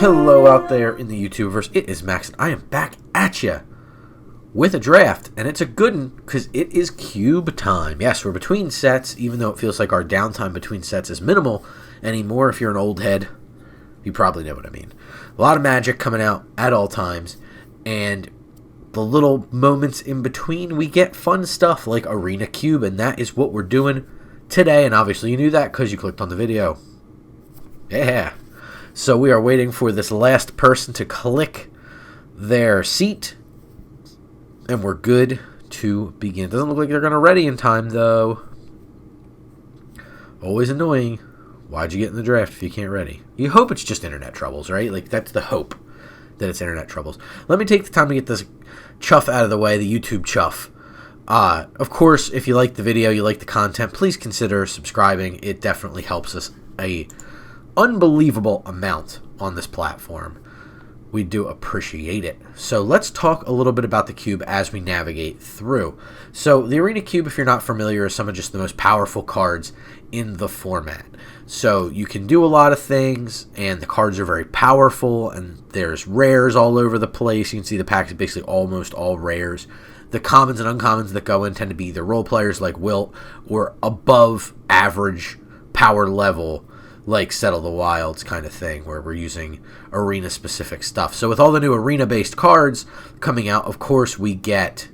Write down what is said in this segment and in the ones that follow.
Hello out there in the YouTubeverse, it is Max, and I am back at ya with a draft, and it's a good one because it is cube time. Yes, we're between sets, even though it feels like our downtime between sets is minimal anymore. If you're an old head, you probably know what I mean. A lot of Magic coming out at all times, and the little moments in between, we get fun stuff like Arena Cube, and that is what we're doing today, and obviously you knew that because you clicked on the video. Yeah. So we are waiting for this last person to click their seat, and we're good to begin. Doesn't look like they're going to ready in time, though. Always annoying. Why'd you get in the draft if you can't ready? You hope it's just internet troubles, right? Like, that's the hope, that it's internet troubles. Let me take the time to get this chuff out of the way, the YouTube chuff. Of course, if you like the video, you like the content, please consider subscribing. It definitely helps us a unbelievable amount on this platform. We do appreciate it. So let's talk a little bit about the cube as we navigate through. So the Arena Cube, if you're not familiar, is some of just the most powerful cards in the format. So you can do a lot of things, and the cards are very powerful, and there's rares all over the place. You can see the pack is basically almost all rares. The commons and uncommons that go in tend to be either role players like Wilt or above average power level like Settle the Wilds kind of thing, where we're using arena-specific stuff. So with all the new arena-based cards coming out, of course, we get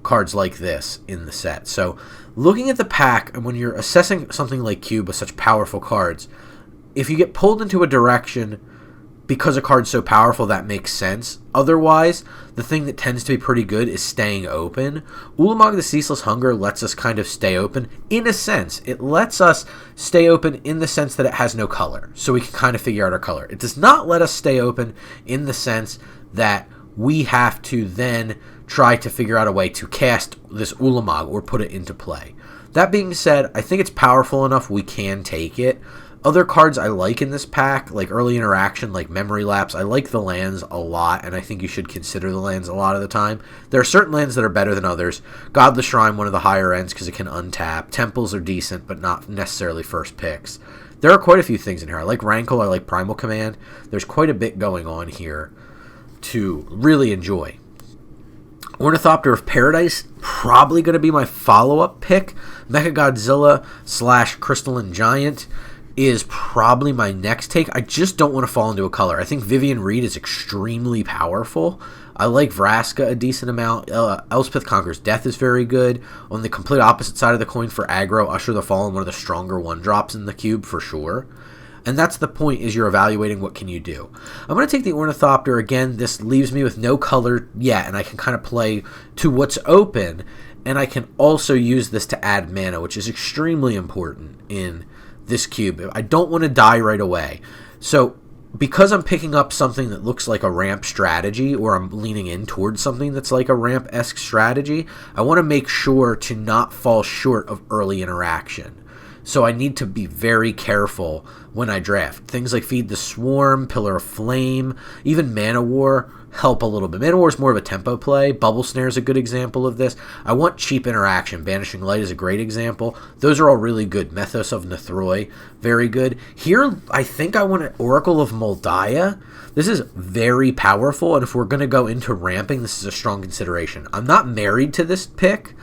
cards like this in the set. So looking at the pack, and when you're assessing something like Cube with such powerful cards, if you get pulled into a direction because a card's so powerful, that makes sense. Otherwise, the thing that tends to be pretty good is staying open. Ulamog the Ceaseless Hunger lets us kind of stay open. In a sense, it lets us stay open in the sense that it has no color, so we can kind of figure out our color. It does not let us stay open in the sense that we have to then try to figure out a way to cast this Ulamog or put it into play. That being said, I think it's powerful enough we can take it. Other cards I like in this pack, like Early Interaction, like Memory Lapse, I like the lands a lot, and I think you should consider the lands a lot of the time. There are certain lands that are better than others. Godless Shrine, one of the higher ends because it can untap. Temples are decent, but not necessarily first picks. There are quite a few things in here. I like Rankle, I like Primal Command. There's quite a bit going on here to really enjoy. Ornithopter of Paradise, probably going to be my follow-up pick. Mechagodzilla / Crystalline Giant is probably my next take. I just don't want to fall into a color. I think Vivian Reed is extremely powerful. I like Vraska a decent amount. Elspeth Conquers Death is very good. On the complete opposite side of the coin for aggro, Usher the Fallen, one of the stronger 1-drops in the cube for sure. And that's the point, is you're evaluating what can you do. I'm going to take the Ornithopter. Again, this leaves me with no color yet, and I can kind of play to what's open. And I can also use this to add mana, which is extremely important in this cube. I don't want to die right away. So because I'm picking up something that looks like a ramp strategy, or I'm leaning in towards something that's like a ramp-esque strategy, I want to make sure to not fall short of Early Interaction. So I need to be very careful when I draft. Things like Feed the Swarm, Pillar of Flame, even Mana War help a little bit. Mana War is more of a tempo play. Bubble Snare is a good example of this. I want cheap interaction. Banishing Light is a great example. Those are all really good. Mythos of Nethroi, very good. Here, I think I want an Oracle of Moldiah. This is very powerful, and if we're going to go into ramping, this is a strong consideration. I'm not married to this pick,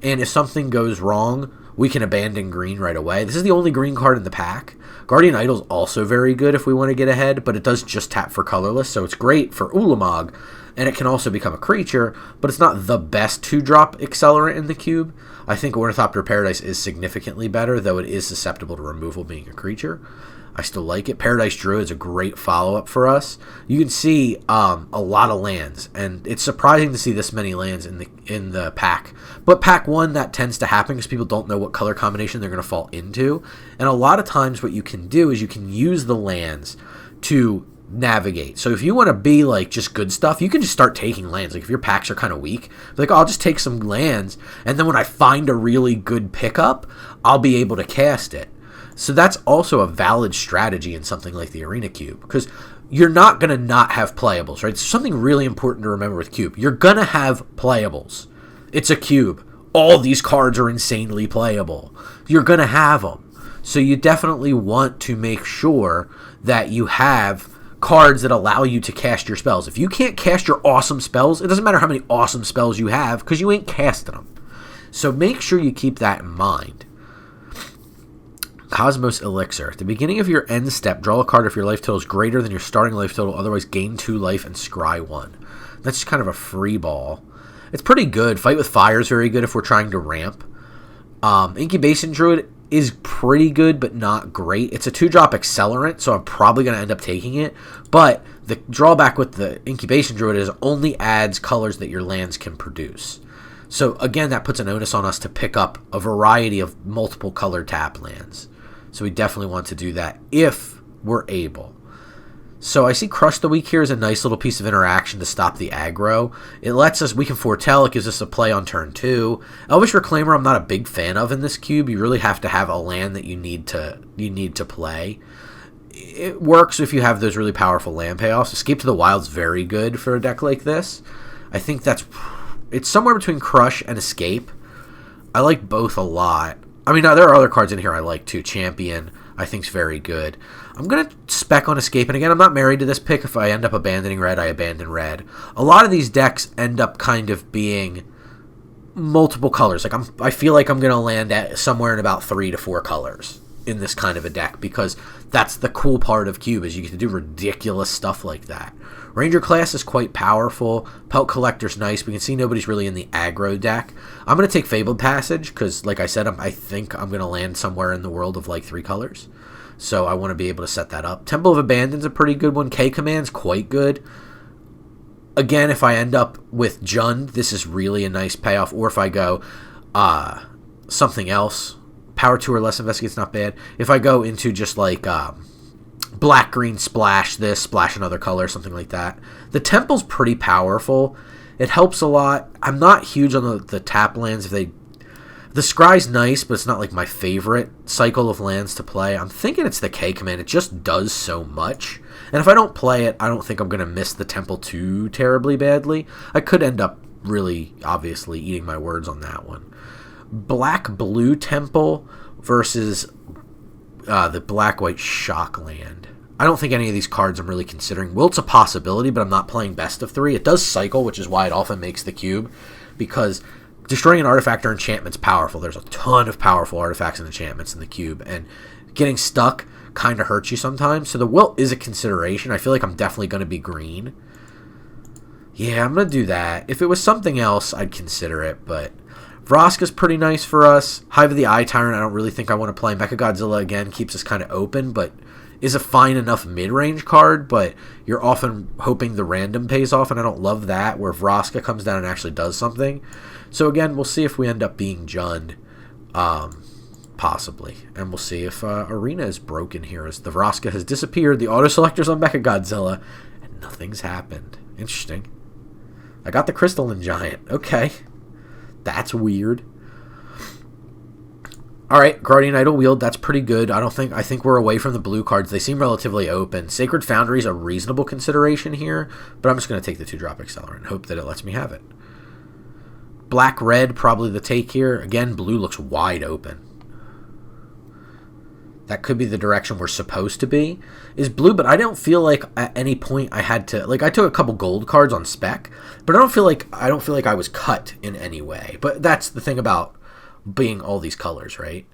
and if something goes wrong, we can abandon green right away. This is the only green card in the pack. Guardian Idol is also very good if we want to get ahead, but it does just tap for colorless, so it's great for Ulamog, and it can also become a creature, but it's not the best 2-drop accelerant in the cube. I think Ornithopter Paradise is significantly better, though it is susceptible to removal being a creature. I still like it. Paradise Druid is a great follow-up for us. You can see a lot of lands, and it's surprising to see this many lands in the pack. But pack 1, that tends to happen because people don't know what color combination they're going to fall into. And a lot of times what you can do is you can use the lands to navigate. So if you want to be like just good stuff, you can just start taking lands. Like if your packs are kind of weak, like, oh, I'll just take some lands, and then when I find a really good pickup, I'll be able to cast it. So that's also a valid strategy in something like the Arena Cube, because you're not going to not have playables, right? It's something really important to remember with Cube. You're going to have playables. It's a cube. All these cards are insanely playable. You're going to have them. So you definitely want to make sure that you have cards that allow you to cast your spells. If you can't cast your awesome spells, it doesn't matter how many awesome spells you have because you ain't casting them. So make sure you keep that in mind. Cosmos Elixir. At the beginning of your end step, draw a card if your life total is greater than your starting life total, otherwise gain 2 life and scry 1. That's just kind of a free ball. It's pretty good. Fight with Fire is very good if we're trying to ramp. Incubation Druid is pretty good, but not great. It's a 2-drop accelerant, so I'm probably going to end up taking it. But the drawback with the Incubation Druid is it only adds colors that your lands can produce. So again, that puts an onus on us to pick up a variety of multiple color tap lands. So we definitely want to do that if we're able. So I see Crush the Weak here as a nice little piece of interaction to stop the aggro. It lets us, we can foretell, it gives us a play on turn 2. Elvish Reclaimer I'm not a big fan of in this cube. You really have to have a land that you need to play. It works if you have those really powerful land payoffs. Escape to the Wild's very good for a deck like this. I think it's somewhere between Crush and Escape. I like both a lot. I mean, there are other cards in here I like too. Champion, I think, is very good. I'm going to spec on Escape, and again, I'm not married to this pick. If I end up abandoning red, I abandon red. A lot of these decks end up kind of being multiple colors. Like I feel like I'm going to land at somewhere in about 3 to 4 colors in this kind of a deck, because that's the cool part of Cube, is you get to do ridiculous stuff like that. Ranger class is quite powerful. Pelt Collector's nice. We can see nobody's really in the aggro deck. I'm going to take Fabled Passage because, like I said, I think I'm going to land somewhere in the world of like 3 colors. So I want to be able to set that up. Temple of Abandon's a pretty good one. K-Command's quite good. Again, if I end up with Jund, this is really a nice payoff. Or if I go something else, Power 2 or less Investigate's not bad. If I go into just like black, green, splash this, splash another color, something like that. The Temple's pretty powerful. It helps a lot. I'm not huge on the tap lands. The Scry's nice, but it's not like my favorite cycle of lands to play. I'm thinking it's the K-Command. It just does so much. And if I don't play it, I don't think I'm going to miss the Temple too terribly badly. I could end up really, obviously, eating my words on that one. Black-Blue Temple versus the Black-White Shock land. I don't think any of these cards I'm really considering. Wilt's a possibility, but I'm not playing best of 3. It does cycle, which is why it often makes the cube, because destroying an artifact or enchantment's powerful. There's a ton of powerful artifacts and enchantments in the cube, and getting stuck kind of hurts you sometimes. So the Wilt is a consideration. I feel like I'm definitely going to be green. Yeah, I'm going to do that. If it was something else, I'd consider it, but Vraska's pretty nice for us. Hive of the Eye Tyrant, I don't really think I want to play. Mechagodzilla, again, keeps us kind of open, but is a fine enough mid-range card, but you're often hoping the random pays off, and I don't love that, where Vraska comes down and actually does something. So again, we'll see if we end up being Jund, possibly. And we'll see if Arena is broken here, as the Vraska has disappeared, the auto-selector's on Mechagodzilla, and nothing's happened. Interesting. I got the Crystalline Giant. Okay. That's weird. Alright, Guardian Idol Wield, that's pretty good. I think we're away from the blue cards. They seem relatively open. Sacred Foundry is a reasonable consideration here, but I'm just going to take the 2-drop Accelerant and hope that it lets me have it. Black-Red, probably the take here. Again, blue looks wide open. That could be the direction we're supposed to be, is blue, but I don't feel like at any point I had to, like, I took a couple gold cards on spec, but I don't feel like I was cut in any way. But that's the thing about being all these colors, right?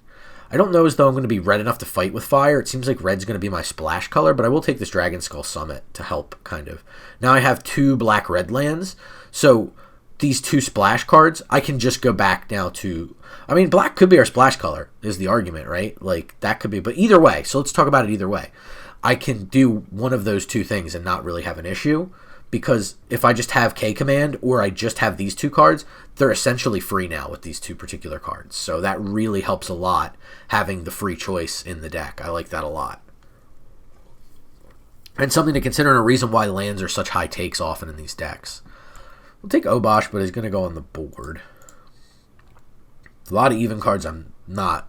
I don't know as though I'm going to be red enough to fight with fire. It seems like red's going to be my splash color, but I will take this Dragon Skull Summit to help, kind of. Now I have 2 black-red lands, so these 2 splash cards, I can just go back now to, I mean, black could be our splash color, is the argument, right? Like, that could be, but either way, so let's talk about it either way. I can do one of those 2 things and not really have an issue, because if I just have K-Command or I just have these 2 cards, they're essentially free now with these 2 particular cards. So that really helps a lot, having the free choice in the deck. I like that a lot. And something to consider, and a reason why lands are such high takes often in these decks. We'll take Obosh, but he's going to go on the board. A lot of even cards I'm not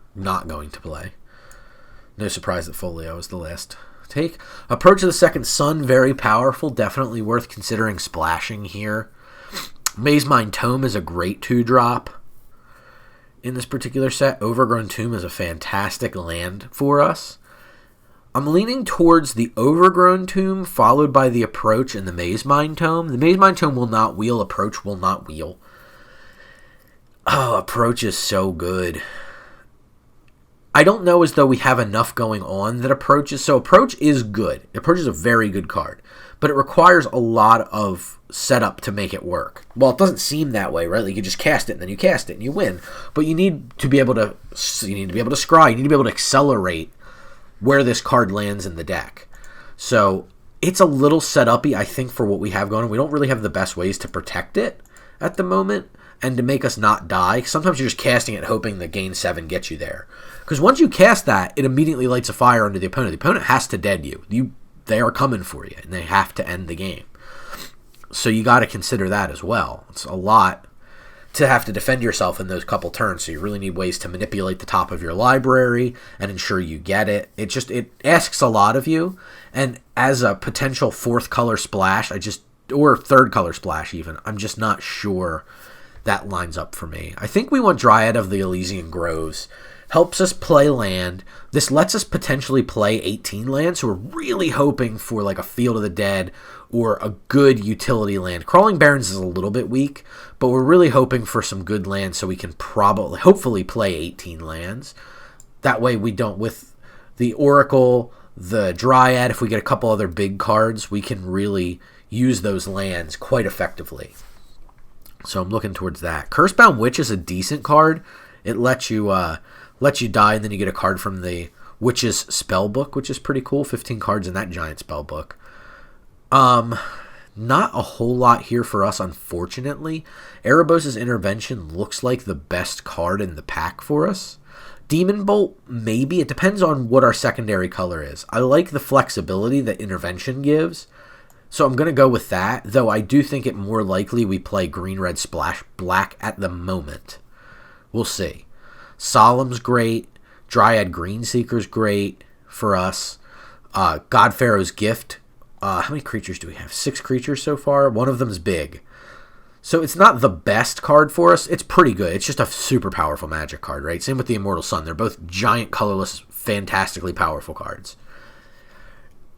going to play. No surprise that Folio is the last take. Approach of the Second Sun, very powerful. Definitely worth considering splashing here. Maze Mine Tome is a great 2-drop in this particular set. Overgrown Tomb is a fantastic land for us. I'm leaning towards the Overgrown Tomb, followed by the Approach and the Maze Mind Tome. The Maze Mind Tome will not wheel. Approach will not wheel. Oh, Approach is so good. I don't know as though we have enough going on that Approach is. So Approach is good. Approach is a very good card. But it requires a lot of setup to make it work. Well, it doesn't seem that way, right? Like you just cast it and then you cast it and you win. But you need to be able to scry. You need to be able to accelerate where this card lands in the deck. So it's a little set-up-y, I think, for what we have going on. We don't really have the best ways to protect it at the moment and to make us not die. Sometimes you're just casting it hoping that gain 7 gets you there. Because once you cast that, it immediately lights a fire under the opponent. The opponent has to dead you. They are coming for you, and they have to end the game. So you got to consider that as well. It's a lot to have to defend yourself in those couple turns, so you really need ways to manipulate the top of your library and ensure you get it. It asks a lot of you, and as a potential 4th color splash, or 3rd color splash even, I'm just not sure that lines up for me. I think we want Dryad of the Elysian Groves. Helps us play land. This lets us potentially play 18 lands, so we're really hoping for like a Field of the Dead or a good utility land. Crawling Barrens is a little bit weak, but we're really hoping for some good lands so we can hopefully play 18 lands. That way we don't, with the Oracle, the Dryad, if we get a couple other big cards, we can really use those lands quite effectively. So I'm looking towards that. Cursebound Witch is a decent card. It lets you die, and then you get a card from the Witch's Spellbook, which is pretty cool. 15 cards in that giant spellbook. Not a whole lot here for us, unfortunately. Erebos' Intervention looks like the best card in the pack for us. Demon Bolt, maybe. It depends on what our secondary color is. I like the flexibility that Intervention gives, so I'm going to go with that, though I do think it more likely we play green, red, splash, black at the moment. We'll see. Solemn's great. Dryad Greenseeker's great for us. God Pharaoh's Gift. How many creatures do we have? 6 creatures so far. One of them's big. So it's not the best card for us. It's pretty good. It's just a super powerful Magic card, right? Same with the Immortal Sun. They're both giant, colorless, fantastically powerful cards.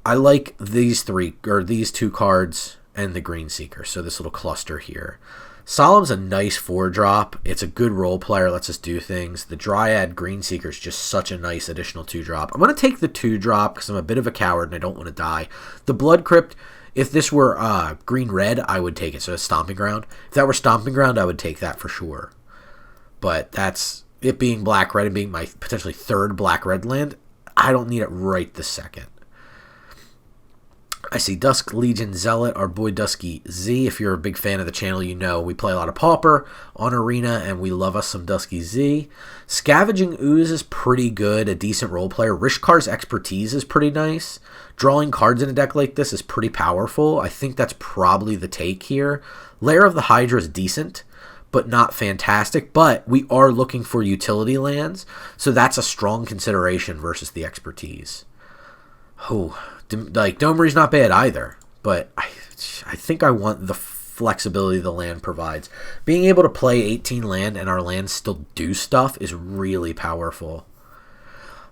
I like these 2 cards and the Greenseeker. So this little cluster here. Solemn's a nice 4-drop. It's a good role player, lets us do things. The Dryad Greenseeker is just such a nice additional 2-drop. I'm going to take the 2-drop because I'm a bit of a coward and I don't want to die. The Blood Crypt, if this were green-red, I would take it. So it's Stomping Ground. If that were Stomping Ground, I would take that for sure. But that's it being black-red and being my potentially 3rd black-red land. I don't need it right this second. I see Dusk Legion Zealot, our boy Dusky Z. If you're a big fan of the channel, you know we play a lot of Pauper on Arena, and we love us some Dusky Z. Scavenging Ooze is pretty good, a decent role player. Rishkar's Expertise is pretty nice. Drawing cards in a deck like this is pretty powerful. I think that's probably the take here. Lair of the Hydra is decent, but not fantastic. But we are looking for utility lands, so that's a strong consideration versus the Expertise. Oh, like Domery's not bad either, but I think I want the flexibility the land provides. Being able to play 18 land and our lands still do stuff is really powerful.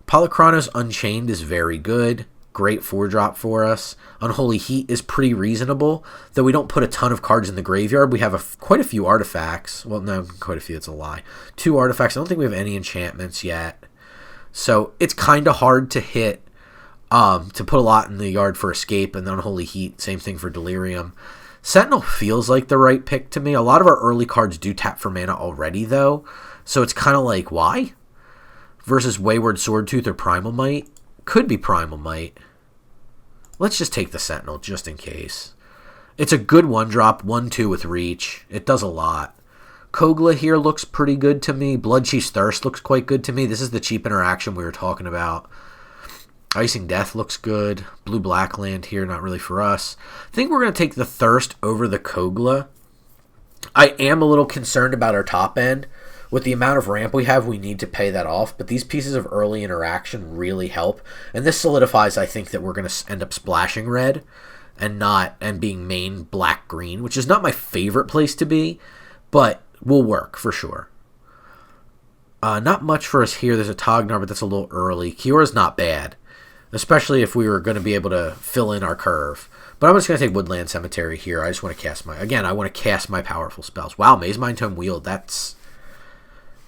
Polychronos Unchained is very good. Great 4-drop for us. Unholy Heat is pretty reasonable, though we don't put a ton of cards in the graveyard. We have quite a few artifacts. Well, no, quite a few, it's a lie. 2 artifacts. I don't think we have any enchantments yet. So it's kind of hard to hit, to put a lot in the yard for Escape, and then Unholy Heat, same thing for Delirium. Sentinel feels like the right pick to me. A lot of our early cards do tap for mana already, though, so it's kind of like, why? Versus Wayward Swordtooth or Primal Might. Could be Primal Might. Let's just take the Sentinel, just in case. It's a good 1-drop, 1/2 with reach. It does a lot. Kogla here looks pretty good to me. Bloodchief's Thirst looks quite good to me. This is the cheap interaction we were talking about. Icing Death looks good. Blue-black land here, not really for us. I think we're going to take the Thirst over the Kogla. I am a little concerned about our top end. With the amount of ramp we have, we need to pay that off, but these pieces of early interaction really help. And this solidifies, I think, that we're going to end up splashing red and being main black-green, which is not my favorite place to be, but will work for sure. Not much for us here. There's a Tognar, but that's a little early. Kiora's not bad. especially if we were going to be able to fill in our curve. But I'm just going to take Woodland Cemetery here. I just want to cast my... Again, I want to cast my powerful spells. Wow, Maze Mind Tome Wield. That's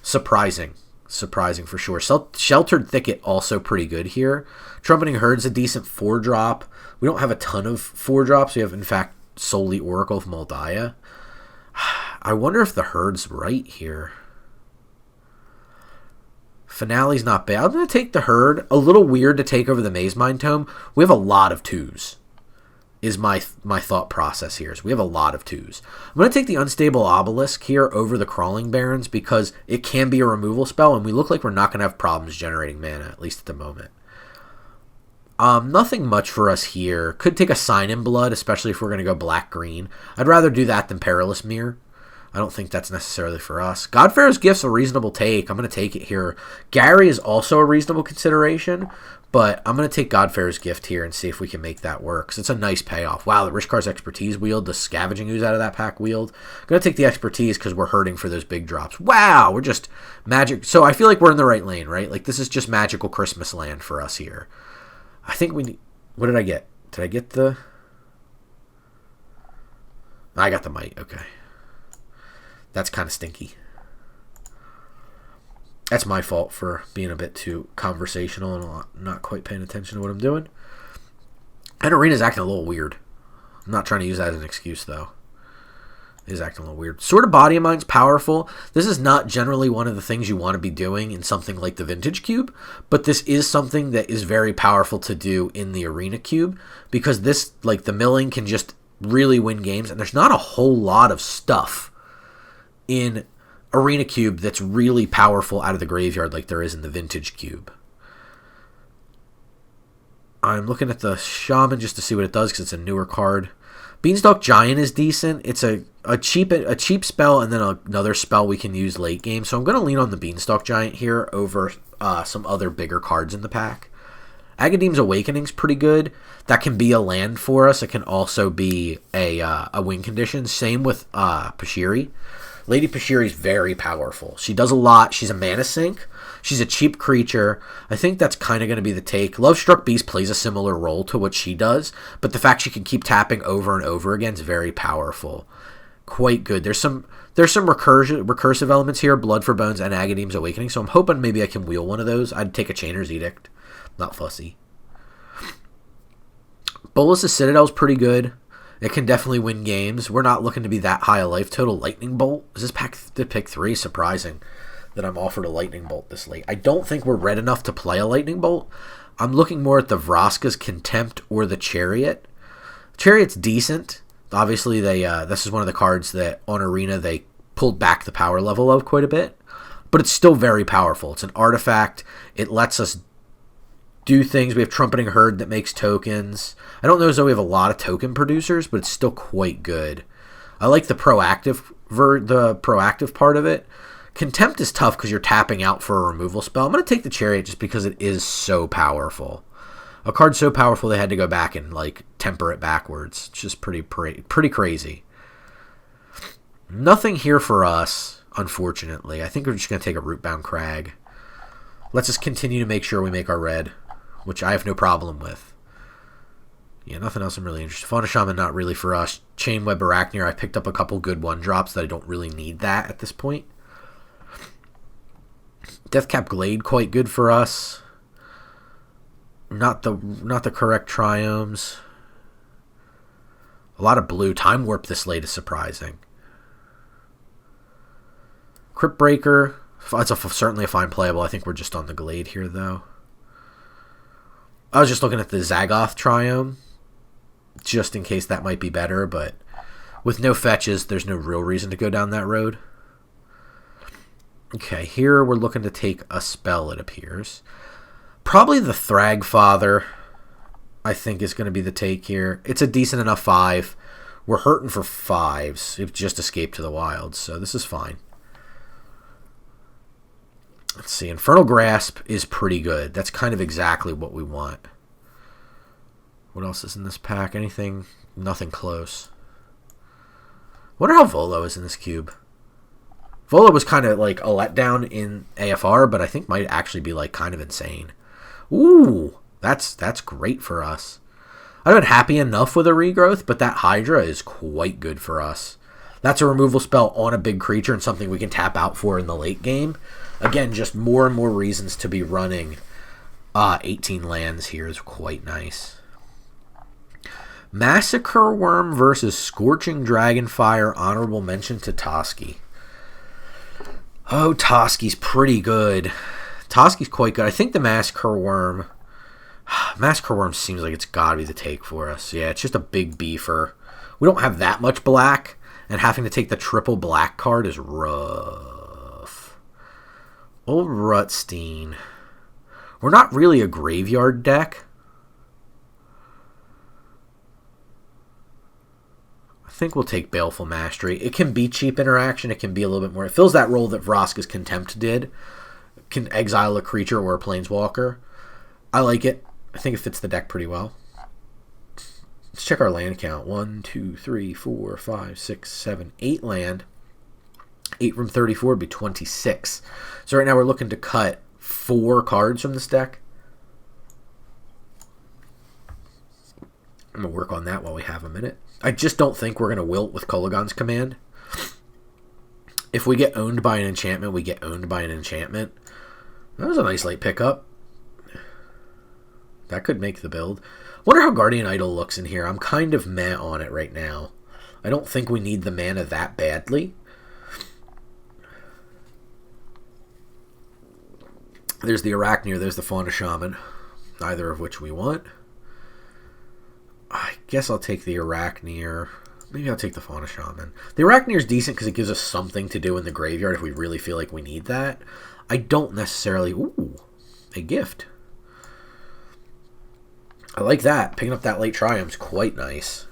surprising. Surprising for sure. Sheltered Thicket also pretty good here. Trumpeting Herde's a decent 4-drop. We don't have a ton of 4-drops. We have, in fact, solely Oracle of Moldiah. I wonder if the Herde's right here. Finale's not bad. I'm going to take the Herde. A little weird to take over the Maze Mind Tome. We have a lot of 2s. Is my thought process here. So we have a lot of 2s. I'm going to take the Unstable Obelisk here over the Crawling Barrens because it can be a removal spell, and we look like we're not going to have problems generating mana, at least at the moment. Nothing much for us here. Could take a Sign in Blood, especially if we're going to go black-green. I'd rather do that than Perilous Mirror. I don't think that's necessarily for us. Godfarer's Gift's a reasonable take. I'm going to take it here. Gary is also a reasonable consideration, but I'm going to take Godfarer's Gift here and see if we can make that work. Because it's a nice payoff. Wow, the Rishkar's Expertise Wield, the Scavenging Ooze out of that pack wield. I'm going to take the Expertise because we're hurting for those big drops. Wow, we're just magic. So I feel like we're in the right lane, right? Like this is just magical Christmas land for us here. I think we need... What did I get? Did I get the... I got the Might, okay. That's kind of stinky. That's my fault for being a bit too conversational and not quite paying attention to what I'm doing. And Arena's acting a little weird. I'm not trying to use that as an excuse, though. It is acting a little weird. Sword of Body of Mind's powerful. This is not generally one of the things you want to be doing in something like the Vintage Cube, but this is something that is very powerful to do in the Arena Cube, because this, like, the milling can just really win games, and there's not a whole lot of stuff in Arena Cube that's really powerful out of the graveyard like there is in the Vintage Cube. I'm looking at the Shaman just to see what it does because it's a newer card. Beanstalk Giant is decent. It's a cheap spell and then another spell we can use late game. So I'm going to lean on the Beanstalk Giant here over some other bigger cards in the pack. Agadeem's Awakening's pretty good. That can be a land for us. It can also be a win condition. Same with Pashiri. Lady Pashiri is very powerful. She does a lot. She's a mana sink. She's a cheap creature. I think that's kind of going to be the take. Lovestruck Beast plays a similar role to what she does, but the fact she can keep tapping over and over again is very powerful. Quite good. There's some recursive elements here, Blood for Bones and Agadeem's Awakening, so I'm hoping maybe I can wheel one of those. I'd take a Chainer's Edict. Not fussy. Bolas' Citadel's pretty good. It can definitely win games. We're not looking to be that high a life total. Lightning Bolt. Is this pack to pick 3? Surprising that I'm offered a Lightning Bolt this late. I don't think we're red enough to play a Lightning Bolt. I'm looking more at the Vraska's Contempt or the Chariot. Chariot's decent. Obviously, this is one of the cards that on Arena they pulled back the power level of quite a bit. But it's still very powerful. It's an artifact. It lets us do things. We have Trumpeting Herd that makes tokens. I don't know as though we have a lot of token producers, but it's still quite good. I like the proactive part of it. Contempt is tough because you're tapping out for a removal spell. I'm going to take the Chariot just because it is so powerful. A card so powerful they had to go back and like temper it backwards. It's just pretty crazy. Nothing here for us, unfortunately. I think we're just going to take a Rootbound Crag. Let's just continue to make sure we make our red, which I have no problem with. Yeah, nothing else I'm really interested in. Fauna Shaman, not really for us. Chainweb Arachnir, I picked up a couple good 1-drops that I don't really need that at this point. Deathcap Glade, quite good for us. Not the correct triomes. A lot of blue. Time Warp this late is surprising. Crypt Breaker, it's certainly a fine playable. I think we're just on the Glade here, though. I was just looking at the Zagoth Triome, just in case that might be better, but with no fetches, there's no real reason to go down that road. Okay, here we're looking to take a spell, it appears. Probably the Thragfather, I think, is going to be the take here. It's a decent enough 5. We're hurting for 5s. It just escaped to the wilds, so this is fine. Let's see. Infernal Grasp is pretty good. That's kind of exactly what we want. What else is in this pack? Anything? Nothing close. Wonder how Volo is in this cube. Volo was kind of like a letdown in AFR, but I think might actually be like kind of insane. Ooh, That's great for us. I've been happy enough with a regrowth, but that Hydra is quite good for us. That's a removal spell on a big creature and something we can tap out for in the late game. Again, just more and more reasons to be running 18 lands here is quite nice. Massacre Worm versus Scorching Dragonfire. Honorable mention to Toski. Oh, Toski's pretty good. Toski's quite good. I think the Massacre Worm seems like it's got to be the take for us. Yeah, it's just a big beefer. We don't have that much black, and having to take the triple black card is rough. Old Rutstein. We're not really a graveyard deck. I think we'll take Baleful Mastery. It can be cheap interaction. It can be a little bit more. It fills that role that Vraska's Contempt did. It can exile a creature or a planeswalker. I like it. I think it fits the deck pretty well. Let's check our land count. 1, 2, 3, 4, 5, 6, 7, 8 land. 8 from 34 would be 26. So right now we're looking to cut 4 cards from this deck. I'm going to work on that while we have a minute. I just don't think we're going to wilt with Kolaghan's Command. If we get owned by an enchantment, we get owned by an enchantment. That was a nice late pickup. That could make the build. Wonder how Guardian Idol looks in here. I'm kind of meh on it right now. I don't think we need the mana that badly. There's the Arachneer, there's the Fauna Shaman. Neither of which we want. I guess I'll take the Arachneer. Maybe I'll take the Fauna Shaman. The Arachneer is decent because it gives us something to do in the graveyard if we really feel like we need that. I don't necessarily... Ooh, a gift. I like that. Picking up that late Triumph's quite nice.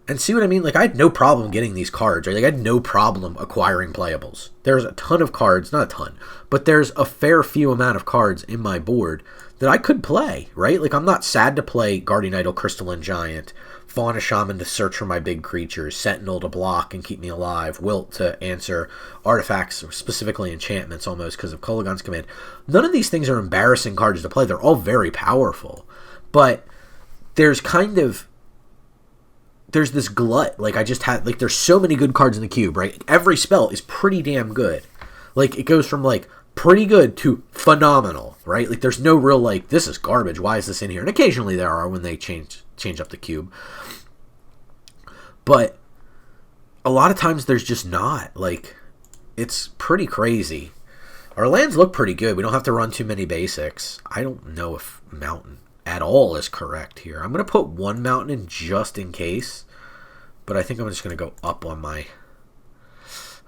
And see what I mean? Like, I had no problem getting these cards, right? Like, I had no problem acquiring playables. There's a ton of cards, not a ton, but there's a fair few amount of cards in my board that I could play, right? Like, I'm not sad to play Guardian Idol, Crystalline Giant, Fauna Shaman to search for my big creatures, Sentinel to block and keep me alive, Wilt to answer artifacts, specifically enchantments almost because of Kolaghan's Command. None of these things are embarrassing cards to play. They're all very powerful. But there's this glut. Like, I just had, like, there's so many good cards in the cube, right? Every spell is pretty damn good. Like, it goes from, like, pretty good to phenomenal, right? Like, there's no real, like, this is garbage. Why is this in here? And occasionally there are when they change up the cube. But a lot of times there's just not. Like, it's pretty crazy. Our lands look pretty good. We don't have to run too many basics. I don't know if Mountain at all is correct here. I'm going to put 1 Mountain in just in case. But I think I'm just going to go up on my...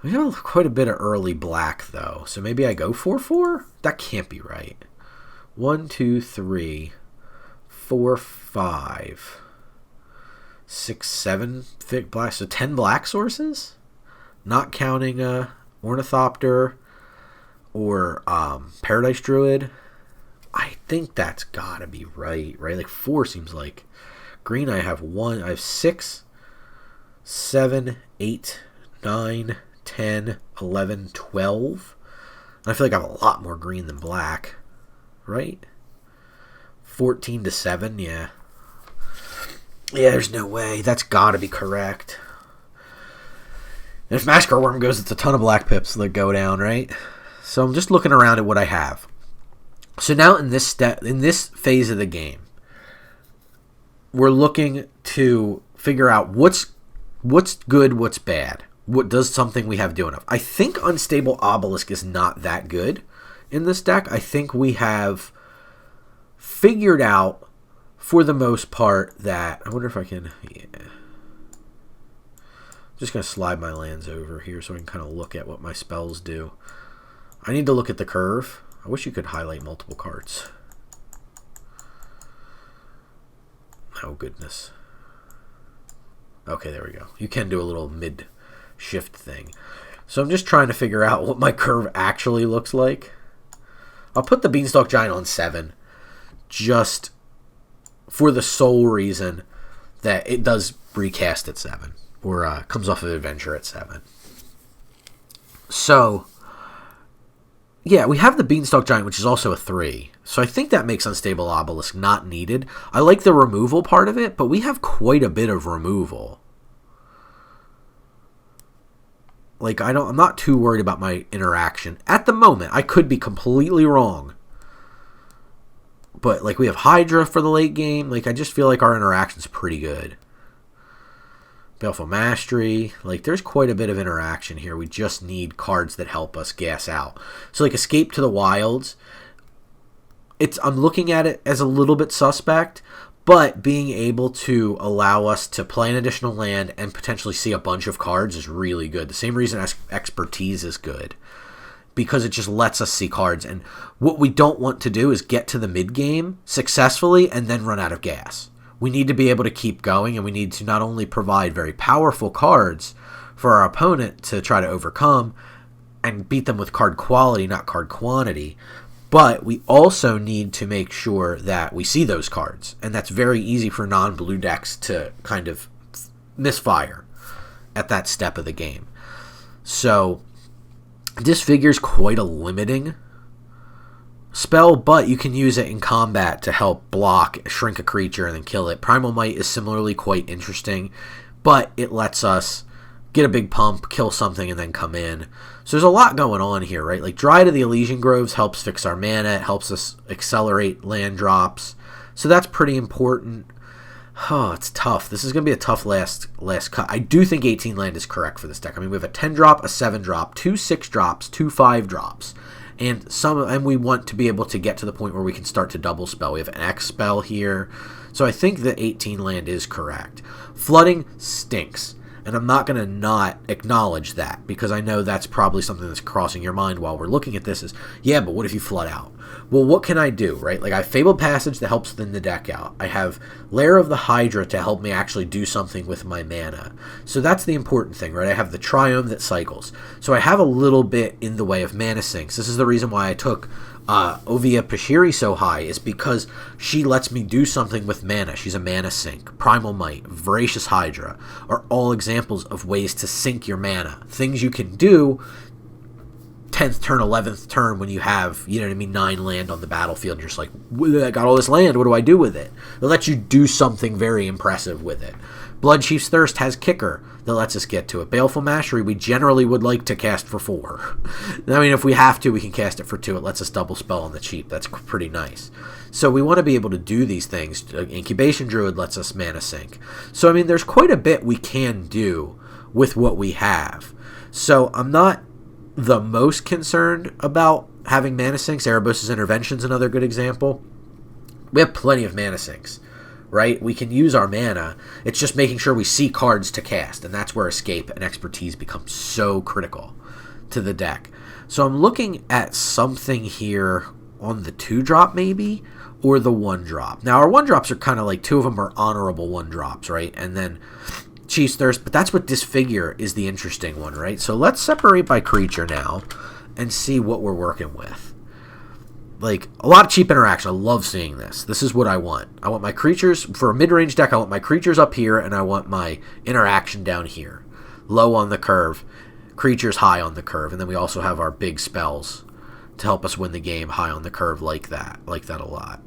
We have quite a bit of early black, though. So maybe I go 4/4? That can't be right. 1, 2, 3, 4, 5, 6, 7 thick black. So 10 black sources? Not counting Ornithopter or Paradise Druid. I think that's gotta be right? Like 4 seems like... Green, I have 1. I have 6, 7, 8, 9, 10, 11, 12. And I feel like I have a lot more green than black. Right? 14 to 7, yeah. Yeah, there's no way. That's gotta be correct. And if Massacre Worm goes, it's a ton of black pips that go down, right? So I'm just looking around at what I have. So now in this phase of the game, we're looking to figure out what's good, what's bad. What does something we have do enough? I think Unstable Obelisk is not that good in this deck. I think we have figured out, for the most part, that... I wonder if I can... Yeah. Just going to slide my lands over here so I can kind of look at what my spells do. I need to look at the curve. I wish you could highlight multiple cards. Oh, goodness. Okay, there we go. You can do a little mid-shift thing. So I'm just trying to figure out what my curve actually looks like. I'll put the Beanstalk Giant on 7. Just for the sole reason that it does recast at 7. Or comes off of Adventure at 7. So... Yeah, we have the Beanstalk Giant, which is also a 3. So I think that makes Unstable Obelisk not needed. I like the removal part of it, but we have quite a bit of removal. Like, I'm not too worried about my interaction. At the moment, I could be completely wrong. But, like, we have Hydra for the late game. Like, I just feel like our interaction's pretty good. Baleful Mastery. Like, there's quite a bit of interaction here. We just need cards that help us gas out. So, like, Escape to the Wilds. I'm looking at it as a little bit suspect, but being able to allow us to play an additional land and potentially see a bunch of cards is really good. The same reason Expertise is good, because it just lets us see cards. And what we don't want to do is get to the mid-game successfully and then run out of gas. We need to be able to keep going, and we need to not only provide very powerful cards for our opponent to try to overcome and beat them with card quality, not card quantity, but we also need to make sure that we see those cards. And that's very easy for non-blue decks to kind of misfire at that step of the game. So Disfigure's quite a limiting spell, but you can use it in combat to help block, shrink a creature, and then kill it. Primal Might is similarly quite interesting, but it lets us get a big pump, kill something, and then come in. So there's a lot going on here, right? Like, Dryad of the Elysian Groves helps fix our mana. It helps us accelerate land drops. So that's pretty important. Oh, it's tough. This is going to be a tough last cut. I do think 18 land is correct for this deck. I mean, we have a 10-drop, a 7-drop, 2 6-drops, 2 5-drops. And we want to be able to get to the point where we can start to double spell. We have an X spell here. So I think that 18 land is correct. Flooding stinks. And I'm not going to not acknowledge that, because I know that's probably something that's crossing your mind while we're looking at this is, yeah, but what if you flood out? Well, what can I do, right? Like, I have Fabled Passage that helps thin the deck out. I have Lair of the Hydra to help me actually do something with my mana. So that's the important thing, right? I have the Triome that cycles. So I have a little bit in the way of mana sinks. This is the reason why I took Ovia Pashiri so high, is because she lets me do something with mana. She's a mana sink. Primal Might, Voracious Hydra are all examples of ways to sink your mana. Things you can do 10th turn, 11th turn when you have, 9 land on the battlefield. And you're just like, I got all this land, what do I do with it? It lets you do something very impressive with it. Bloodchief's Thirst has Kicker that lets us get to it. Baleful Mastery, we generally would like to cast for 4. I mean, if we have to, we can cast it for 2. It lets us double spell on the cheap. That's pretty nice. So we want to be able to do these things. Incubation Druid lets us mana sink. So, I mean, there's quite a bit we can do with what we have. So I'm not the most concerned about having mana sinks. Erebos' Intervention is another good example. We have plenty of mana sinks, right? We can use our mana. It's just making sure we see cards to cast, and that's where Escape and Expertise become so critical to the deck. So I'm looking at something here on the 2-drop maybe, or the 1-drop. Now, our 1-drops are kind of like, 2 of them are honorable 1-drops, right? And then Chief's Thirst, but that's what Disfigure is the interesting one, right? So let's separate by creature now and see what we're working with. Like, a lot of cheap interaction. I love seeing this. This is what I want. I want my creatures, for a mid-range deck, I want my creatures up here, and I want my interaction down here. Low on the curve, creatures high on the curve, and then we also have our big spells to help us win the game high on the curve like that. Like that a lot.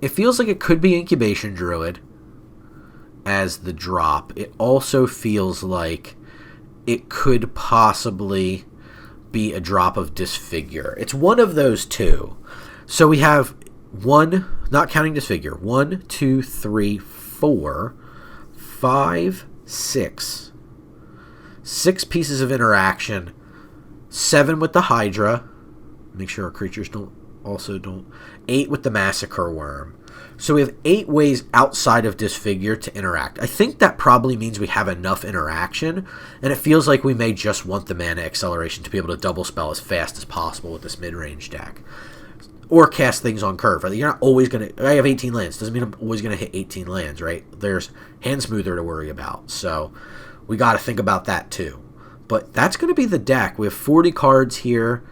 It feels like it could be Incubation Druid as the drop. It also feels like it could possibly be a drop of Disfigure. It's one of those two. So we have 1, not counting Disfigure, 1, 2, 3, 4, 5, 6. 6 pieces of interaction. 7 with the Hydra. Make sure our creatures don't. 8 with the Massacre Worm. So we have 8 ways outside of Disfigure to interact. I think that probably means we have enough interaction, and it feels like we may just want the mana acceleration to be able to double spell as fast as possible with this mid-range deck. Or cast things on curve. You're not always going to... I have 18 lands. Doesn't mean I'm always going to hit 18 lands, right? There's Hand Smoother to worry about. So we got to think about that too. But that's going to be the deck. We have 40 cards here.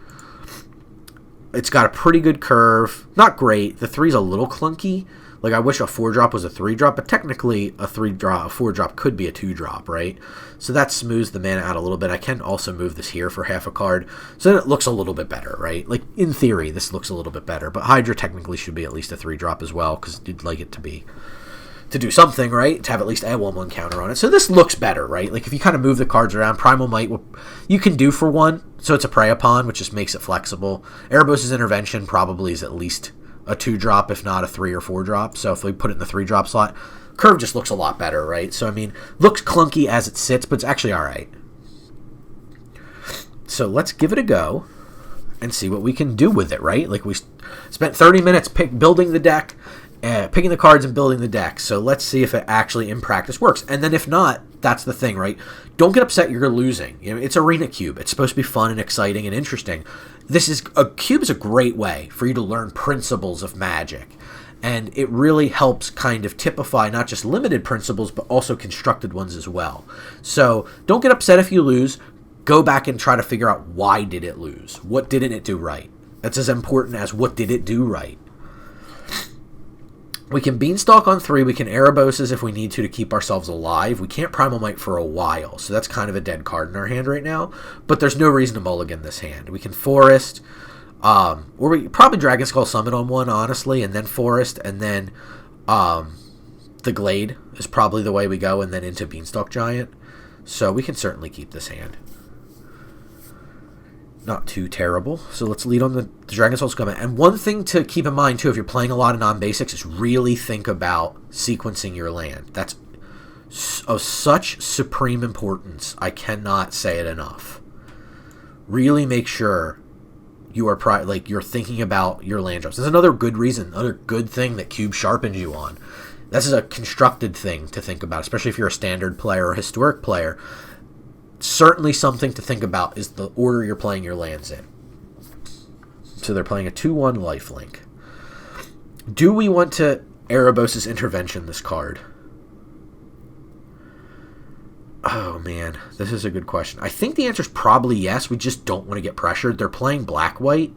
It's got a pretty good curve. Not great. The 3's a little clunky. Like, I wish a 4-drop was a 3-drop, but technically a 4-drop could be a 2-drop, right? So that smooths the mana out a little bit. I can also move this here for half a card, so then it looks a little bit better, right? Like, in theory, this looks a little bit better, but Hydra technically should be at least a 3-drop as well, because you'd like it to do something, right? To have at least a 1/1 counter on it. So this looks better, right? Like, if you kind of move the cards around, Primal Might, you can do for 1, so it's a Prey Upon, which just makes it flexible. Erebos' Intervention probably is at least a 2-drop, if not a 3 or 4-drop. So if we put it in the 3-drop slot, Curve just looks a lot better, right? So, I mean, looks clunky as it sits, but it's actually all right. So let's give it a go and see what we can do with it, right? Like, we spent 30 minutes building the deck, picking the cards and building the deck. So let's see if it actually in practice works. And then if not, that's the thing, right? Don't get upset you're losing. You know, it's Arena Cube. It's supposed to be fun and exciting and interesting. Cube is a great way for you to learn principles of Magic. And it really helps kind of typify not just limited principles, but also constructed ones as well. So don't get upset if you lose. Go back and try to figure out, why did it lose? What didn't it do right? That's as important as what did it do right. We can Beanstalk on 3. We can Ereboses if we need to keep ourselves alive. We can't Primal Might for a while, so that's kind of a dead card in our hand right now. But there's no reason to mulligan this hand. We can Forest, or we probably Dragon Skull Summon on 1, honestly, and then Forest, and then the Glade is probably the way we go, and then into Beanstalk Giant. So we can certainly keep this hand. Not too terrible. So let's lead on the Dragon Soul Scum. And one thing to keep in mind, too, if you're playing a lot of non-basics, is really think about sequencing your land. That's of such supreme importance. I cannot say it enough. Really make sure you are you're thinking about your land drops. There's another good reason, another good thing that Cube sharpens you on. This is a constructed thing to think about, especially if you're a standard player or a historic player. Certainly something to think about is the order you're playing your lands in. So they're playing a 2/1 lifelink. Do we want to Erebos' Intervention this card? Oh, man. This is a good question. I think the answer is probably yes. We just don't want to get pressured. They're playing black-white.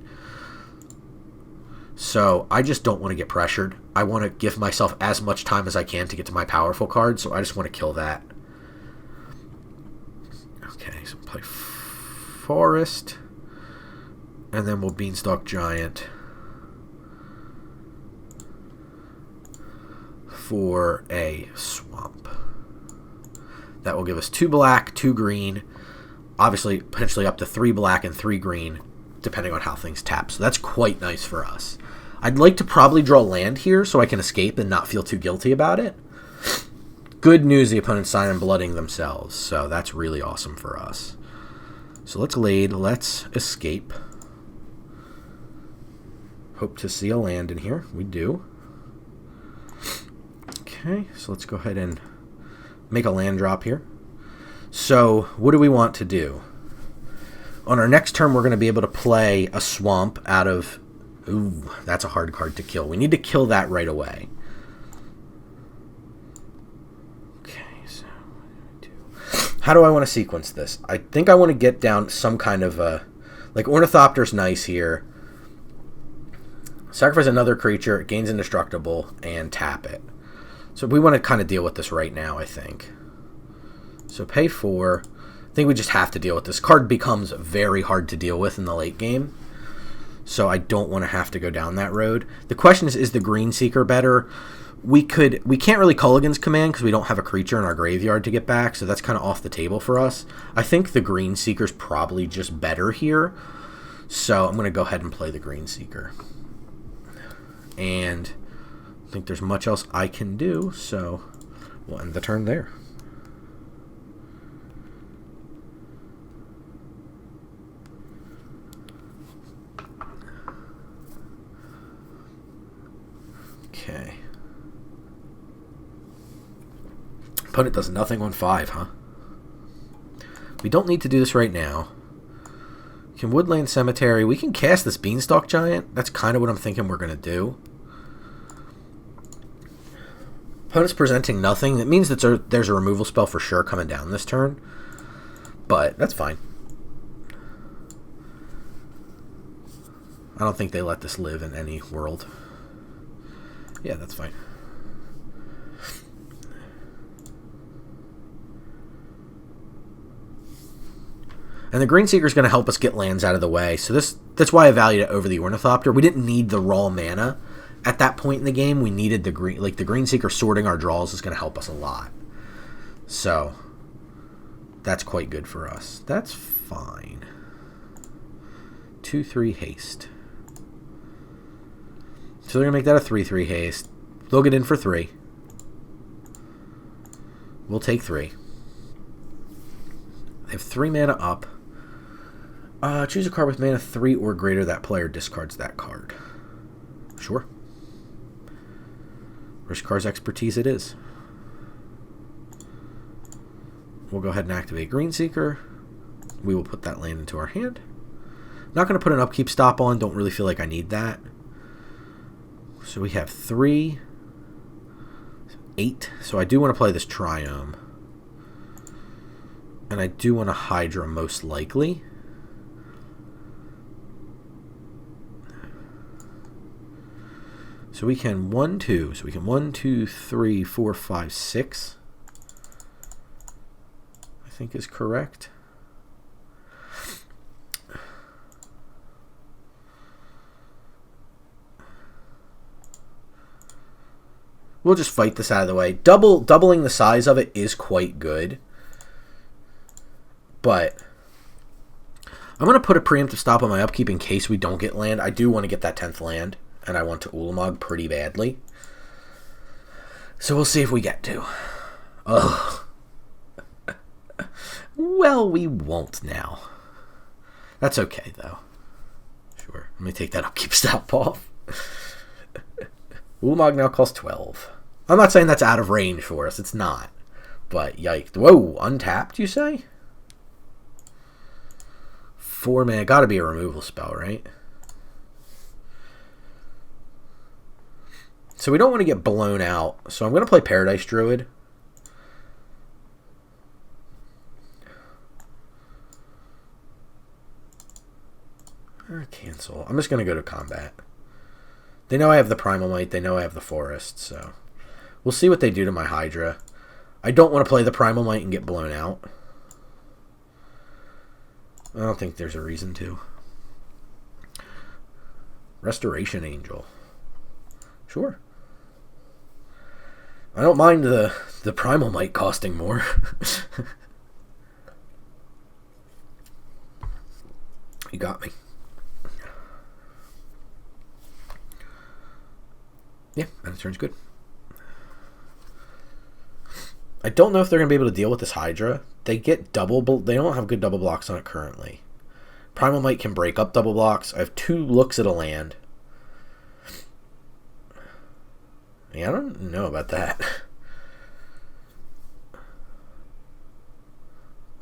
So I just don't want to get pressured. I want to give myself as much time as I can to get to my powerful card. So I just want to kill that. Okay, so play Forest, and then we'll Beanstalk Giant for a Swamp. That will give us 2 black, 2 green, obviously potentially up to 3 black and 3 green, depending on how things tap. So that's quite nice for us. I'd like to probably draw land here so I can escape and not feel too guilty about it. Good news, the opponent's signing blooding themselves, so that's really awesome for us. So let's Glade, let's escape. Hope to see a land in here. We do. Okay, so let's go ahead and make a land drop here. So what do we want to do? On our next turn, we're going to be able to play a Swamp out of... Ooh, that's a hard card to kill. We need to kill that right away. How do I want to sequence this? I think I want to get down some kind of like Ornithopter's nice here. Sacrifice another creature, it gains indestructible, and tap it. So we want to kind of deal with this right now, I think. So pay 4. I think we just have to deal with this. Card becomes very hard to deal with in the late game. So I don't want to have to go down that road. The question is the Green Seeker better? We can't really Culligan's Command because we don't have a creature in our graveyard to get back, so that's kind of off the table for us. I think the Green Seeker's probably just better here, so I'm going to go ahead and play the Green Seeker. And I don't think there's much else I can do, so we'll end the turn there. Okay. Opponent does nothing on 5, huh? We don't need to do this right now. We can Woodland Cemetery. We can cast this Beanstalk Giant. That's kind of what I'm thinking we're going to do. Opponent's presenting nothing. That means that there's a removal spell for sure coming down this turn. But that's fine. I don't think they let this live in any world. Yeah, that's fine. And the Greenseeker is going to help us get lands out of the way. So that's why I valued it over the Ornithopter. We didn't need the raw mana at that point in the game. We needed the Greenseeker sorting our draws is going to help us a lot. So that's quite good for us. That's fine. 2/3 haste. So they're going to make that a 3/3 haste. They'll get in for 3. We'll take 3. They have 3 mana up. Choose a card with mana 3 or greater. That player discards that card. Sure. Rishkar's Expertise it is. We'll go ahead and activate Greenseeker. We will put that land into our hand. Not going to put an upkeep stop on. Don't really feel like I need that. So we have 3, 8. So I do want to play this Triome. And I do want a Hydra most likely. So we can 1, 2. So we can 1, 2, 3, 4, 5, 6. I think is correct. We'll just fight this out of the way. Doubling the size of it is quite good. But I'm going to put a preemptive stop on my upkeep in case we don't get land. I do want to get that 10th land. And I want to Ulamog pretty badly. So we'll see if we get to. Ugh. Well, we won't now. That's okay, though. Sure. Let me take that upkeep stop off. Ulamog now costs 12. I'm not saying that's out of range for us. It's not. But, yikes. Whoa, untapped, you say? 4 mana. Gotta be a removal spell, right? So we don't want to get blown out. So I'm going to play Paradise Druid. Cancel. I'm just going to go to combat. They know I have the Primal Might. They know I have the Forest. So we'll see what they do to my Hydra. I don't want to play the Primal Might and get blown out. I don't think there's a reason to. Restoration Angel. Sure. I don't mind the Primal Might costing more. You got me. Yeah, that turns good. I don't know if they're going to be able to deal with this Hydra. They get they don't have good double blocks on it currently. Primal Might can break up double blocks. I have 2 looks at a land. Yeah, I don't know about that.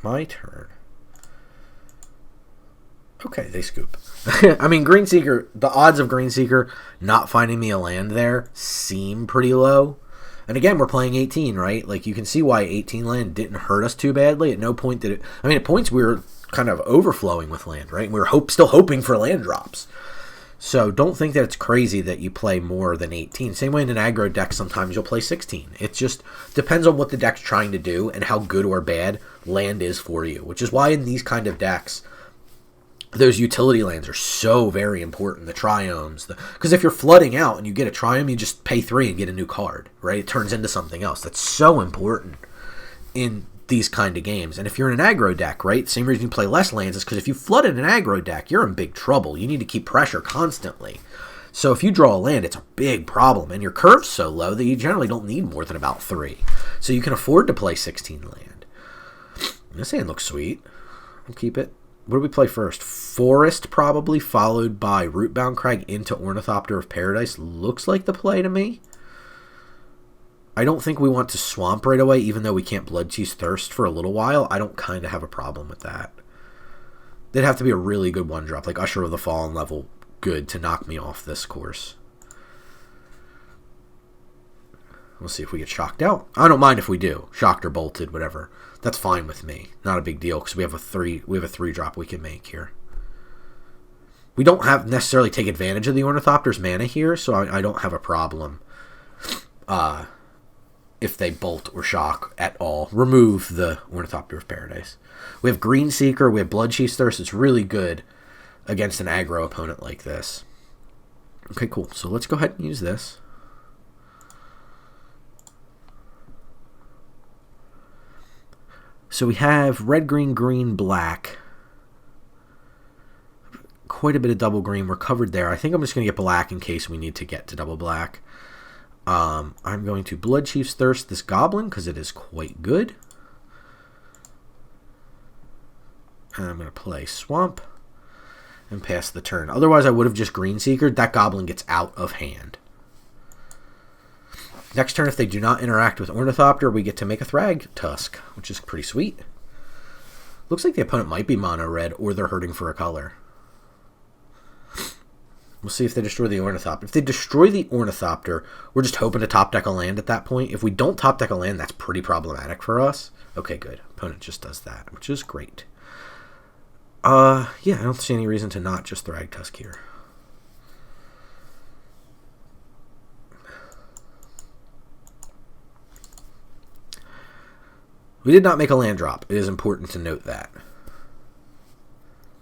My turn. Okay, they scoop. I mean, Greenseeker, the odds of Greenseeker not finding me a land there seem pretty low. And again, we're playing 18, right? Like, you can see why 18 land didn't hurt us too badly. At no point did it... I mean, at points we were kind of overflowing with land, right? We were still hoping for land drops. So don't think that it's crazy that you play more than 18. Same way in an aggro deck, sometimes you'll play 16. It just depends on what the deck's trying to do and how good or bad land is for you. Which is why in these kind of decks, those utility lands are so very important. The Triomes. Because if you're flooding out and you get a Triome, you just pay 3 and get a new card, right? It turns into something else. That's so important in these kind of games. And if you're in an aggro deck, right, same reason you play less lands is because if you flood in an aggro deck, you're in big trouble. You need to keep pressure constantly. So if you draw a land, it's a big problem. And your curve's so low that you generally don't need more than about 3. So you can afford to play 16 land. This hand looks sweet. I'll keep it. What do we play first? Forest, probably, followed by Rootbound Crag into Ornithopter of Paradise. Looks like the play to me. I don't think we want to swamp right away, even though we can't Blood Cheese Thirst for a little while. I don't kind of have a problem with that. They'd have to be a really good 1-drop, like Usher of the Fallen level good to knock me off this course. We'll see if we get shocked out. I don't mind if we do. Shocked or bolted, whatever. That's fine with me. Not a big deal because we have a 3-drop we can make here. We don't have necessarily take advantage of the Ornithopter's mana here, so I don't have a problem if they bolt or shock at all. Remove the Ornithopter of Paradise. We have Green Seeker, we have Bloodchief's Thirst. It's really good against an aggro opponent like this. Okay, cool. So let's go ahead and use this. So we have red, green, green, black. Quite a bit of double green. We're covered there. I think I'm just going to get black in case we need to get to double black. I'm going to Bloodchief's Thirst this Goblin because it is quite good. And I'm going to play Swamp and pass the turn. Otherwise, I would have just Green Seekered. That Goblin gets out of hand. Next turn, if they do not interact with Ornithopter, we get to make a Thrag Tusk, which is pretty sweet. Looks like the opponent might be mono red, or they're hurting for a color. We'll see if they destroy the Ornithopter. If they destroy the Ornithopter, we're just hoping to top deck a land at that point. If we don't top deck a land, that's pretty problematic for us. Okay, good. Opponent just does that, which is great. Yeah, I don't see any reason to not just Thrag Tusk here. We did not make a land drop. It is important to note that.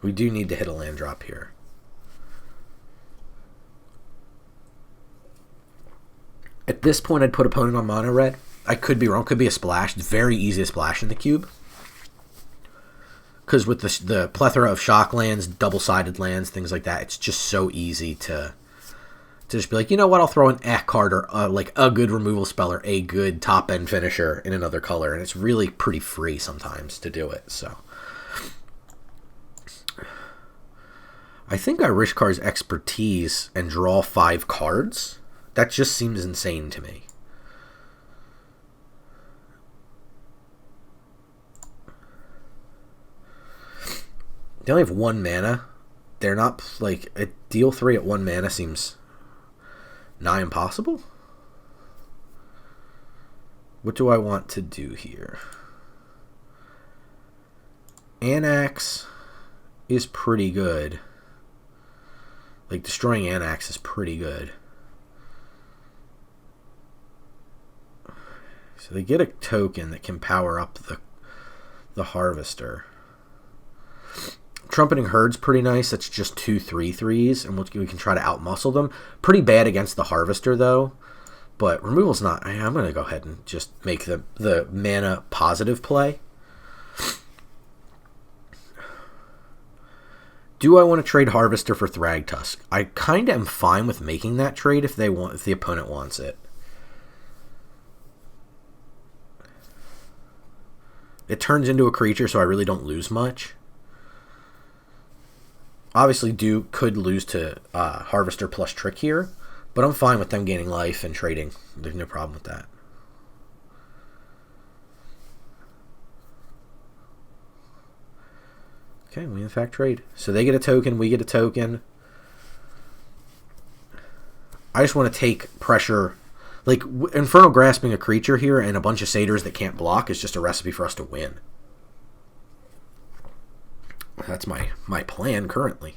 We do need to hit a land drop here. At this point, I'd put opponent on mono red. I could be wrong. Could be a splash. It's very easy to splash in the cube. Because with the plethora of shock lands, double-sided lands, things like that, it's just so easy to just be like, you know what, I'll throw an card or like a good removal spell or a good top-end finisher in another color. And it's really pretty free sometimes to do it. So I think I Rishkar's Expertise and draw 5 cards. That just seems insane to me. They only have 1 mana. They're not, like, a deal 3 at 1 mana seems nigh impossible. What do I want to do here? Anax is pretty good. Like, destroying Anax is pretty good. So they get a token that can power up the Harvester. Trumpeting Herd's pretty nice. That's just 2 3/3s, and we can try to outmuscle them. Pretty bad against the Harvester, though. But removal's not. I'm going to go ahead and just make the mana positive play. Do I want to trade Harvester for Thrag Tusk? I kind of am fine with making that trade if the opponent wants it. It turns into a creature, so I really don't lose much. Obviously, could lose to Harvester plus Trick here, but I'm fine with them gaining life and trading. There's no problem with that. Okay, we in fact trade. So they get a token, we get a token. I just want to take pressure. Like, Infernal Grasping a creature here and a bunch of satyrs that can't block is just a recipe for us to win. That's my plan currently.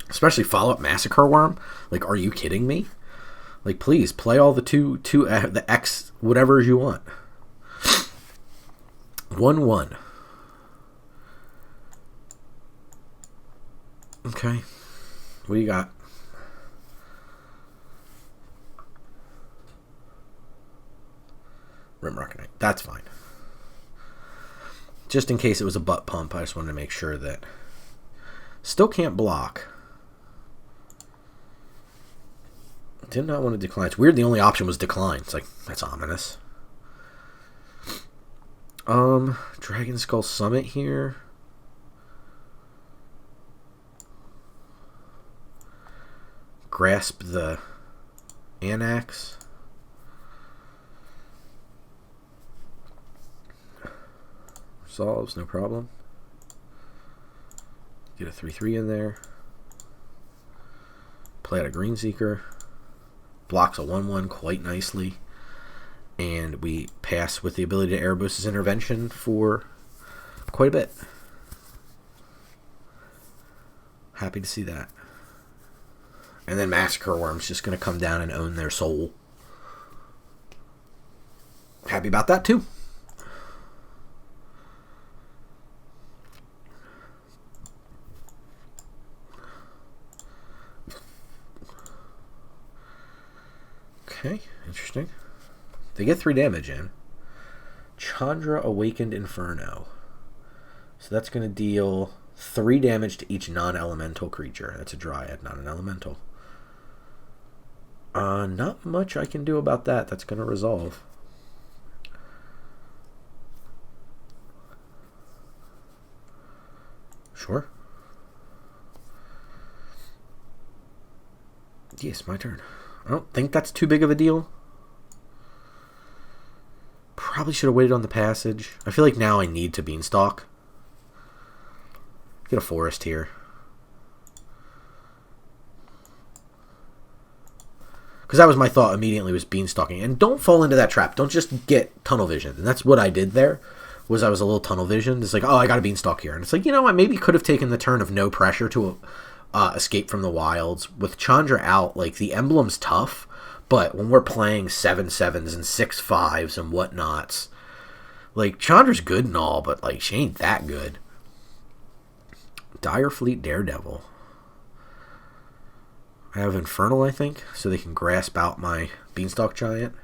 Especially follow-up Massacre Worm. Like, are you kidding me? Like, please, play all the the X whatever you want. 1/1. Okay. What do you got? Rimrock Knight. That's fine. Just in case it was a butt pump, I just wanted to make sure that... Still can't block. Did not want to decline. It's weird the only option was decline. It's like, that's ominous. Dragon Skull Summit here. Grasp the Anax. Solves, no problem. Get a 3/3 in there. Play out a Green Seeker. Blocks a 1/1 quite nicely. And we pass with the ability to Erebos' Intervention for quite a bit. Happy to see that. And then Massacre Worm's just going to come down and own their soul. happy about that too. Okay, interesting. They get 3 damage in. Chandra Awakened Inferno. So that's going to deal 3 damage to each non-elemental creature. That's a Dryad, not an elemental. Not much I can do about that. That's going to resolve. Sure. Yes, my turn. I don't think that's too big of a deal. Probably should have waited on the passage. I feel like now I need to Beanstalk. Get a forest here. Because that was my thought immediately, was Beanstalking. And don't fall into that trap. Don't just get tunnel vision. And that's what I did there, was I was a little tunnel visioned. It's like, oh, I got a Beanstalk here. And it's like, you know what, maybe could have taken the turn of no pressure to escape from the wilds. With Chandra out, like, the emblem's tough, but when we're playing 7/7s and 6/5s and whatnots, like, Chandra's good and all, but, like, she ain't that good. Direfleet Daredevil. I have Infernal, I think, so they can grasp out my Beanstalk Giant.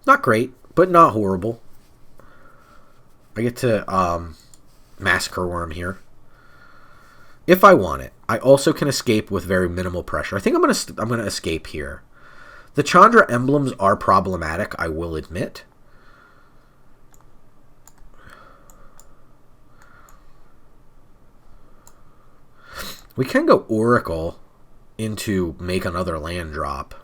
Not great, but not horrible. I get to Massacre Worm here. If I want it. I also can escape with very minimal pressure. I think I'm gonna escape here. The Chandra emblems are problematic, I will admit. We can go Oracle into make another land drop.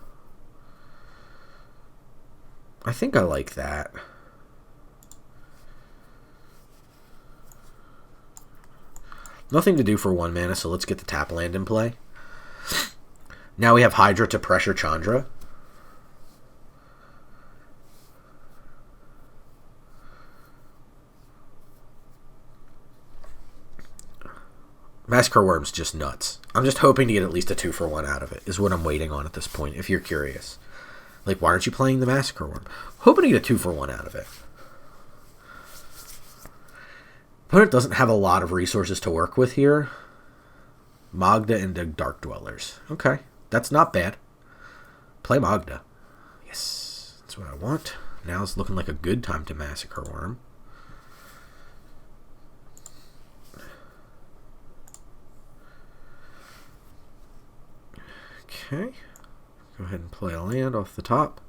I think I like that. Nothing to do for 1 mana, so let's get the tap land in play. Now we have Hydra to pressure Chandra. Massacre Worm's just nuts. I'm just hoping to get at least a 2-for-1 out of it, is what I'm waiting on at this point, if you're curious. Like, why aren't you playing the Massacre Worm? Hoping to get a 2-for-1 out of it. Opponent doesn't have a lot of resources to work with here. Magda and the Dark Dwellers. Okay, that's not bad. Play Magda. Yes, that's what I want. Now it's looking like a good time to Massacre Worm. Okay, go ahead and play a land off the top.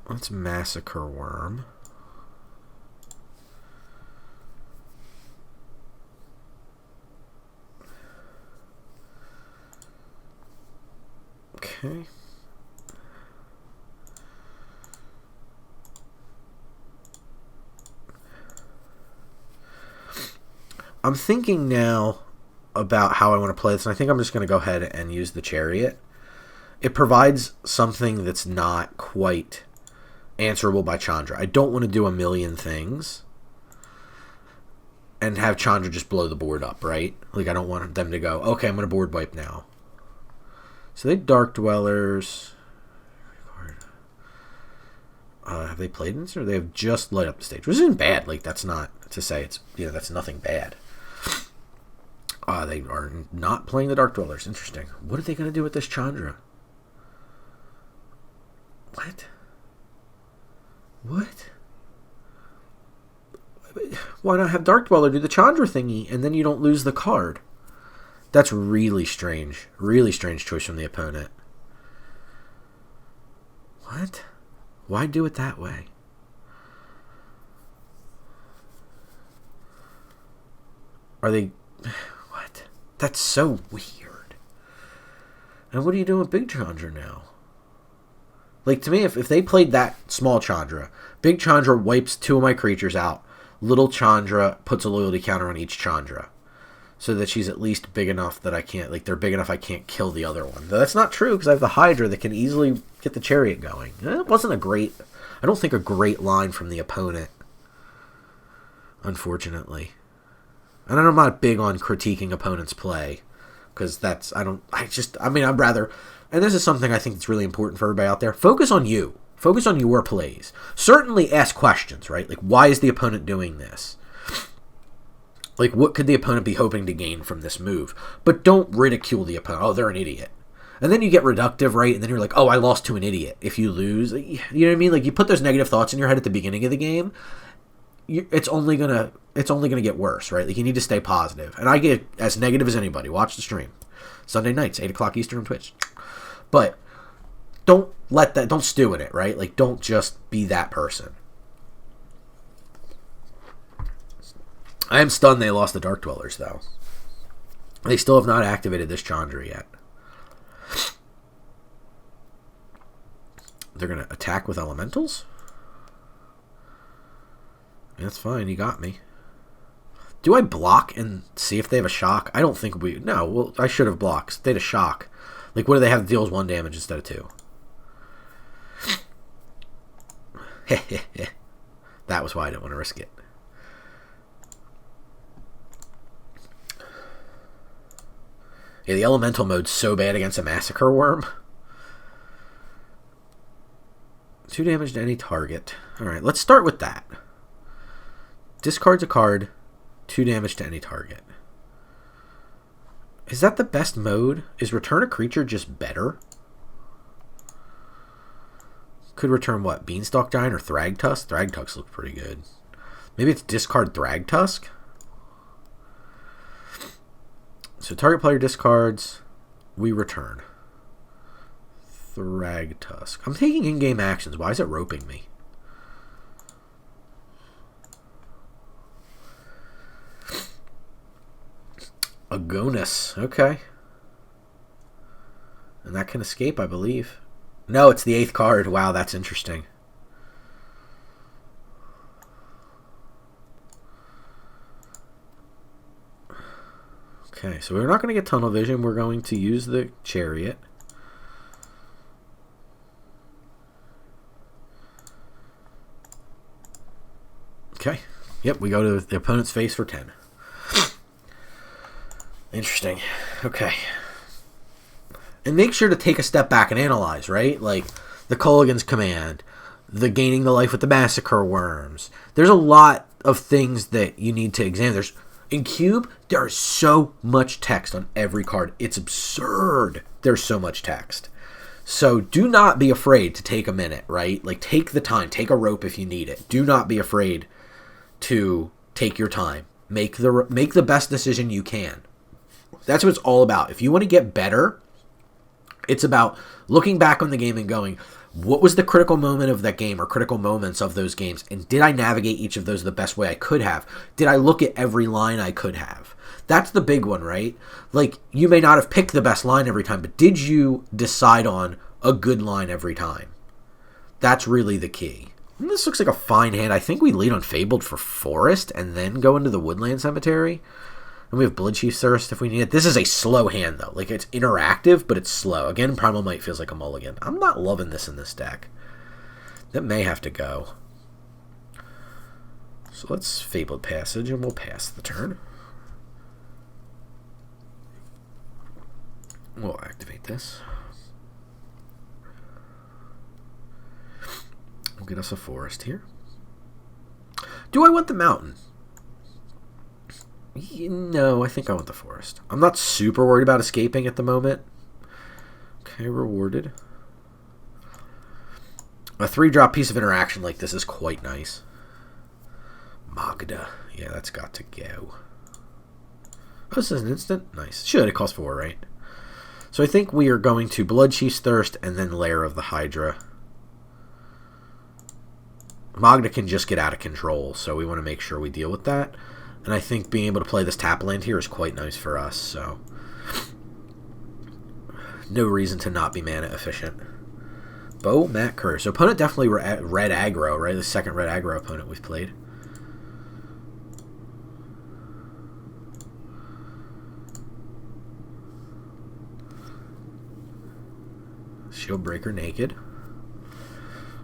Let's Massacre Worm. Okay. I'm thinking now about how I want to play this, and I think I'm just going to go ahead and use the Chariot. It provides something that's not quite answerable by Chandra. I don't want to do a million things and have Chandra just blow the board up, right? Like, I don't want them to go, okay, I'm going to board wipe now. So they Dark Dwellers. Have they played this, or they have just light up the stage, which isn't bad. Like, that's not to say it's, that's nothing bad. They are not playing the Dark Dwellers. Interesting. What are they going to do with this Chandra? What? Why not have Dark Dweller do the Chandra thingy, and then you don't lose the card? That's really strange. Really strange choice from the opponent. What? Why do it that way? Are they... What? That's so weird. And what are you doing with Big Chandra now? Like, to me, if they played that small Chandra, Big Chandra wipes 2 of my creatures out. Little Chandra puts a loyalty counter on each Chandra, so that she's at least big enough that I can't, like, they're big enough I can't kill the other one. Though that's not true, because I have the Hydra that can easily get the Chariot going. It wasn't a great, I don't think a great line from the opponent, unfortunately. And I'm not big on critiquing opponents' play, because that's, I'd rather, and this is something I think that's really important for everybody out there, focus on you. Focus on your plays. Certainly ask questions, right? Like, why is the opponent doing this? Like, what could the opponent be hoping to gain from this move? But don't ridicule the opponent. Oh, they're an idiot. And then you get reductive, right? And then you're like, oh, I lost to an idiot. If you lose, you know what I mean? Like, you put those negative thoughts in your head at the beginning of the game, it's only gonna get worse, right? Like, you need to stay positive. And I get as negative as anybody. Watch the stream. Sunday nights, 8 o'clock Eastern on Twitch. But don't stew in it, right? Like, don't just be that person. I am stunned they lost the Dark Dwellers, though. They still have not activated this Chandra yet. They're going to attack with elementals? That's fine, you got me. Do I block and see if they have a shock? I don't think we... No, well, I should have blocked. They had a shock. Like, what do they have that deals 1 damage instead of 2? That was why I didn't want to risk it. Yeah, the elemental mode's so bad against a Massacre Worm. 2 damage to any target. Alright, let's start with that. Discards a card, 2 damage to any target. Is that the best mode? Is return a creature just better? Could return what? Beanstalk Giant or Thragtusk? Thragtusk look pretty good. Maybe it's discard Thragtusk? So target player discards, we return. Thragtusk. I'm taking in-game actions. Why is it roping me? Agonis. Okay. And that can escape, I believe. No, it's the 8th card. Wow, that's interesting. Okay, so we're not going to get tunnel vision. We're going to use the chariot. Okay. Yep, we go to the opponent's face for 10. Interesting. Okay. And make sure to take a step back and analyze, right? Like the Culligan's Command, the gaining the life with the Massacre Worms. There's a lot of things that you need to examine. In Cube, there is so much text on every card. It's absurd. There's so much text. So do not be afraid to take a minute, right? Like, take the time. Take a rope if you need it. Do not be afraid to take your time. Make the best decision you can. That's what it's all about. If you want to get better, it's about looking back on the game and going, what was the critical moment of that game or critical moments of those games? And did I navigate each of those the best way I could have? Did I look at every line I could have? That's the big one, right? Like, you may not have picked the best line every time, but did you decide on a good line every time? That's really the key. And this looks like a fine hand. I think we lead on Fabled for Forest and then go into the Woodland Cemetery. And we have Bloodchief's Thirst if we need it. This is a slow hand, though. Like, it's interactive, but it's slow. Again, Primal Might feels like a mulligan. I'm not loving this in this deck. That may have to go. So let's Fabled Passage, and we'll pass the turn. We'll activate this. We'll get us a forest here. Do I want the mountain? No, I think I want the forest. I'm not super worried about escaping at the moment. Okay, rewarded. A 3-drop piece of interaction like this is quite nice. Magda. Yeah, that's got to go. Oh, this is an instant? Nice. Should. It costs 4, right? So I think we are going to Bloodchief's Thirst and then Lair of the Hydra. Magda can just get out of control, so we want to make sure we deal with that. And I think being able to play this tap land here is quite nice for us, so no reason to not be mana efficient. Bo, Matt Kerr. So opponent definitely red aggro, right? The second red aggro opponent we've played. Shieldbreaker naked.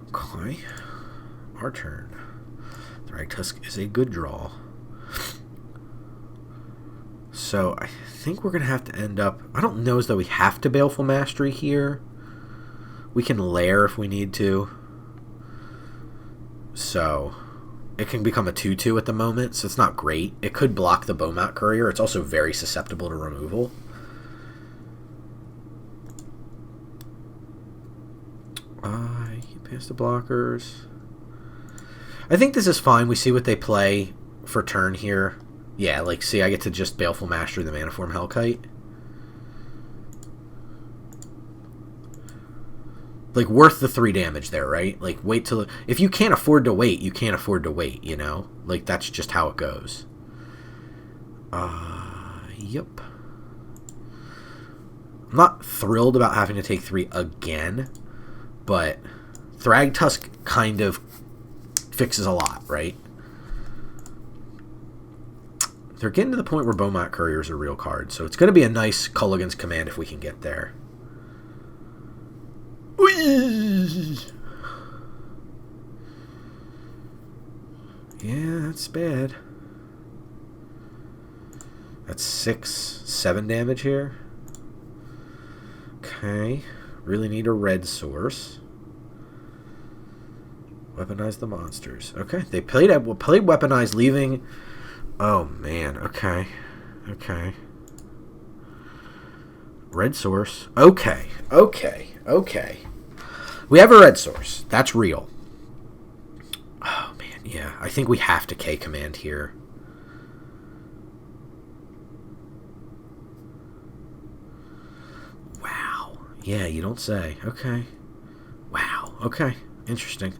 Okay. Our turn. Thragtusk is a good draw. So I think we're going to have to end up... I don't know as though we have to Baleful Mastery here. We can Lair if we need to. So it can become a 2/2 at the moment, so it's not great. It could block the Beaumont Courier. It's also very susceptible to removal. Past the blockers. I think this is fine. We see what they play for turn here. Yeah, like, see, I get to just Baleful Mastery the Maniform Hellkite. Like, worth the 3 damage there, right? Like, wait till... If you can't afford to wait, you can't afford to wait, you know? Like, that's just how it goes. Yep. I'm not thrilled about having to take 3 again, but Thragtusk kind of fixes a lot, right? They're getting to the point where Beaumont Courier is a real card, so it's going to be a nice Culligan's Command if we can get there. Whee! Yeah, that's bad. That's 7 damage here. Okay. Really need a red source. Weaponize the monsters. Okay, they played Weaponize, leaving... Oh, man. Okay. Okay. Red source. Okay. Okay. Okay. We have a red source. That's real. Oh, man. Yeah. I think we have to K command here. Wow. Yeah, you don't say. Okay. Wow. Okay. Interesting.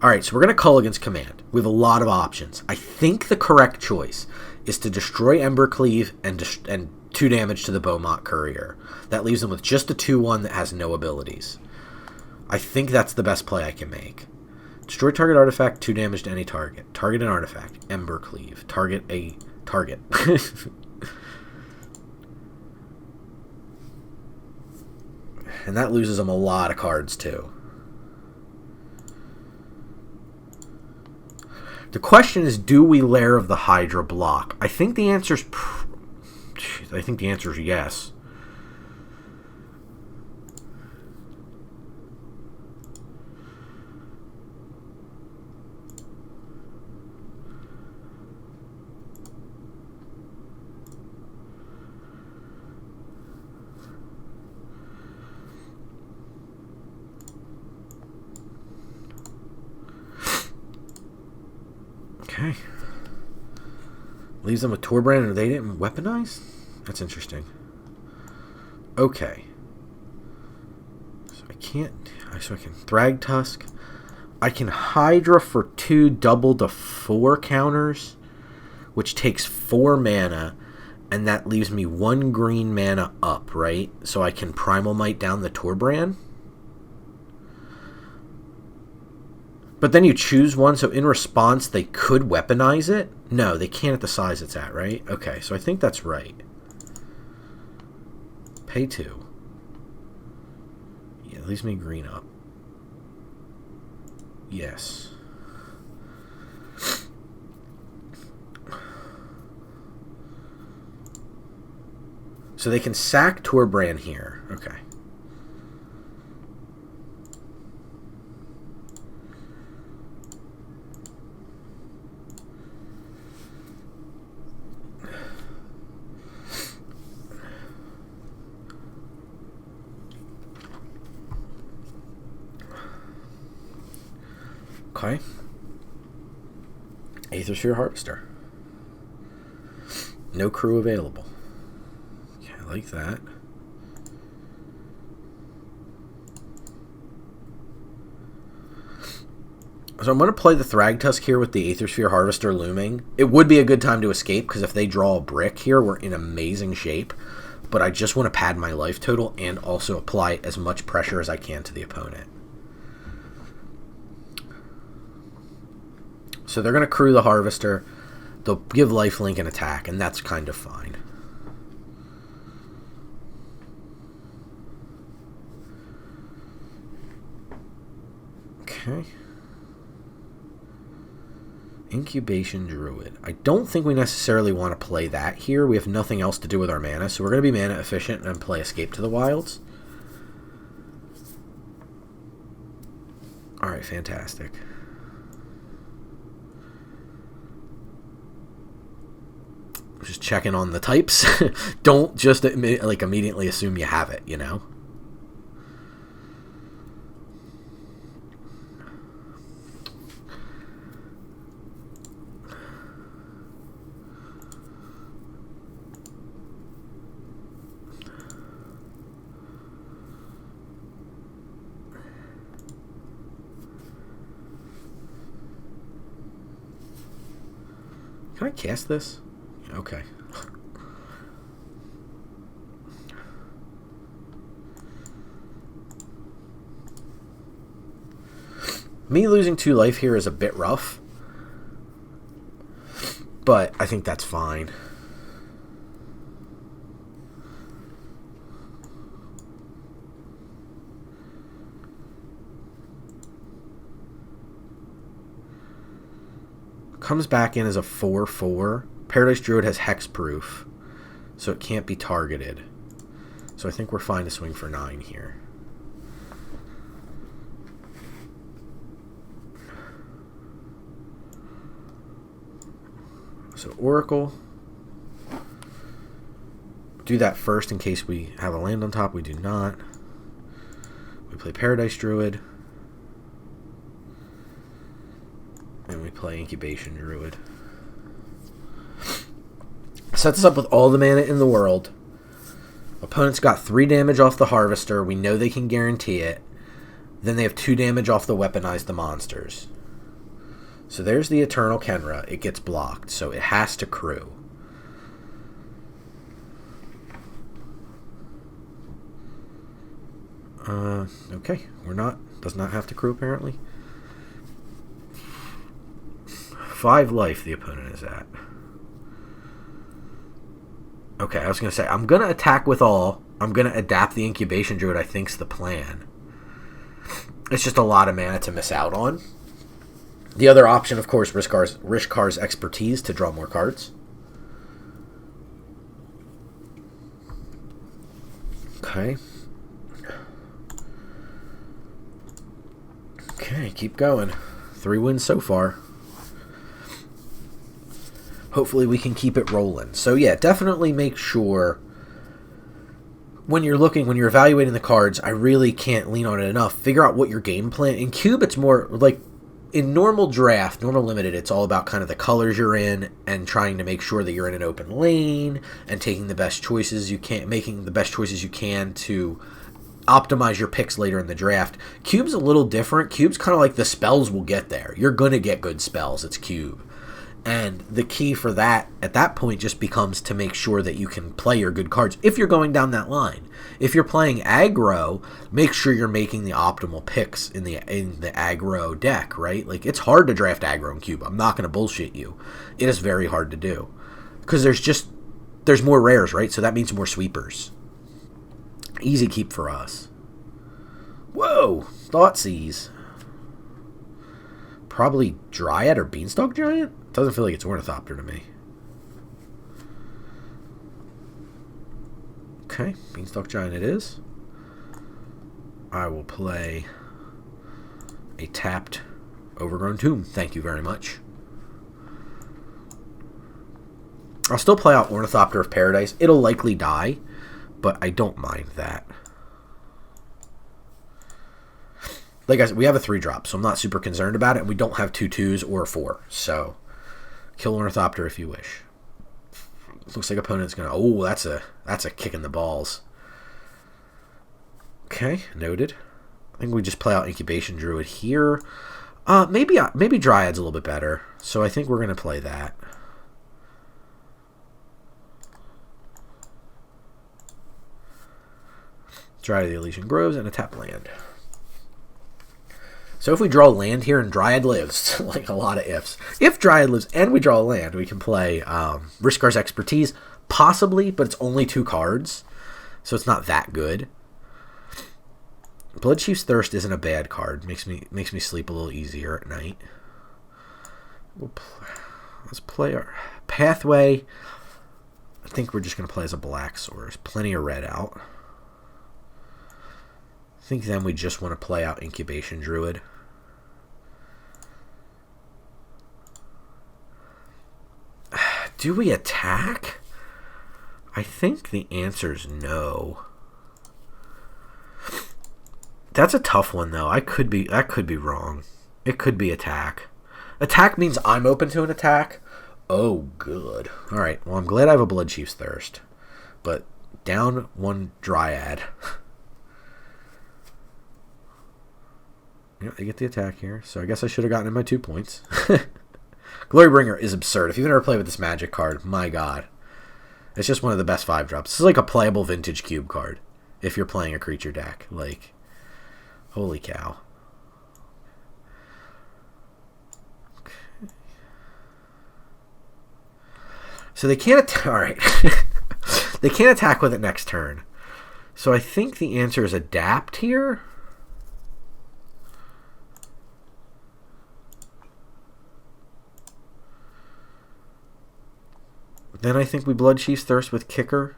Alright, so we're going to Culligan's Command. We have a lot of options. I think the correct choice is to destroy Embercleave and 2 damage to the Beaumont Courier. That leaves them with just a 2/1 that has no abilities. I think that's the best play I can make. Destroy target artifact, 2 damage to any target. Target an artifact. Embercleave. Target a target. And that loses them a lot of cards, too. The question is, do we Lair of the Hydra block? I think the answer's... I think the answer is yes. Okay. Leaves them with Torbrand and they didn't weaponize? That's interesting. Okay. So I can't... So I can Thragtusk. I can Hydra for 2 double to 4 counters, which takes 4 mana, and that leaves me 1 green mana up, right? So I can Primal Might down the Torbrand. But then you choose one, so in response, they could weaponize it? No, they can't at the size it's at, right? Okay, so I think that's right. Pay 2. Yeah, it leaves me green up. Yes. So they can sack Torbrand here. Okay. Okay. Aethersphere Harvester. No crew available. Okay, I like that. So I'm going to play the Thragtusk here with the Aethersphere Harvester looming. It would be a good time to escape, because if they draw a brick here, we're in amazing shape. But I just want to pad my life total and also apply as much pressure as I can to the opponent. So they're going to crew the Harvester. They'll give lifelink and attack, and that's kind of fine. Okay. Incubation Druid. I don't think we necessarily want to play that here. We have nothing else to do with our mana, so we're going to be mana efficient and play Escape to the Wilds. Alright, fantastic. Just checking on the types. Don't just immediately assume you have it, you know? Can I cast this? Okay. Me losing 2 life here is a bit rough, but I think that's fine. Comes back in as a 4/4. Paradise Druid has hexproof, so it can't be targeted. So I think we're fine to swing for 9 here. So Oracle. Do that first in case we have a land on top. We do not. We play Paradise Druid. And we play Incubation Druid. Sets us up with all the mana in the world. Opponent's got 3 damage off the Harvester. We know they can guarantee it. Then they have 2 damage off the Weaponize the Monsters. So there's the Eternal Kenra. It gets blocked, so it has to crew. Okay. Does not have to crew, apparently. 5 life the opponent is at. Okay, I was going to say, I'm going to attack with all. I'm going to adapt the Incubation Druid, I think's the plan. It's just a lot of mana to miss out on. The other option, of course, Rishkar's Expertise to draw more cards. Okay. Okay, keep going. 3 wins so far. Hopefully we can keep it rolling. So yeah, definitely make sure when you're evaluating the cards, I really can't lean on it enough. Figure out what your game plan. In Cube, it's more like in normal draft, normal limited, it's all about kind of the colors you're in and trying to make sure that you're in an open lane and taking the best choices you can, making the best choices you can to optimize your picks later in the draft. Cube's a little different. Cube's kind of like the spells will get there. You're going to get good spells. It's Cube. And the key for that at that point just becomes to make sure that you can play your good cards if you're going down that line. If you're playing aggro, make sure you're making the optimal picks in the aggro deck, right? Like, it's hard to draft aggro in Cube. I'm not going to bullshit you. It is very hard to do. Because there's more rares, right? So that means more sweepers. Easy keep for us. Whoa! Thoughtseize. Probably Dryad or Beanstalk Giant? Doesn't feel like it's Ornithopter to me. Okay, Beanstalk Giant it is. I will play a tapped Overgrown Tomb. Thank you very much. I'll still play out Ornithopter of Paradise. It'll likely die, but I don't mind that. Like I said, we have a 3-drop, so I'm not super concerned about it. And we don't have 2 2s or a 4, so kill Ornithopter if you wish. Looks like opponent's gonna. Oh, that's a kick in the balls. Okay, noted. I think we just play out Incubation Druid here. Maybe Dryad's a little bit better, so I think we're gonna play that. Dryad of the Elysian Groves and a tap land. So if we draw land here and Dryad lives, like a lot of ifs. If Dryad lives and we draw a land, we can play Rishkar's Expertise, possibly, but it's only 2 cards, so it's not that good. Bloodchief's Thirst isn't a bad card. Makes me sleep a little easier at night. Let's play our Pathway. I think we're just going to play as a black source. Plenty of red out. I think then we just want to play out Incubation Druid. Do we attack? I think the answer is no. That's a tough one, though. That could be wrong. It could be attack. Attack means I'm open to an attack. Oh, good. All right. Well, I'm glad I have a Blood Chief's Thirst. But down one Dryad. Yeah, I get the attack here. So I guess I should have gotten in my 2 points. Glorybringer is absurd. If you've never played with this Magic card, my God. It's just one of the best 5-drops. This is like a playable Vintage Cube card. If you're playing a creature deck. Like, holy cow. So they can't all right. They can't attack with it next turn. So I think the answer is adapt here. Then I think we Blood Chief's Thirst with Kicker.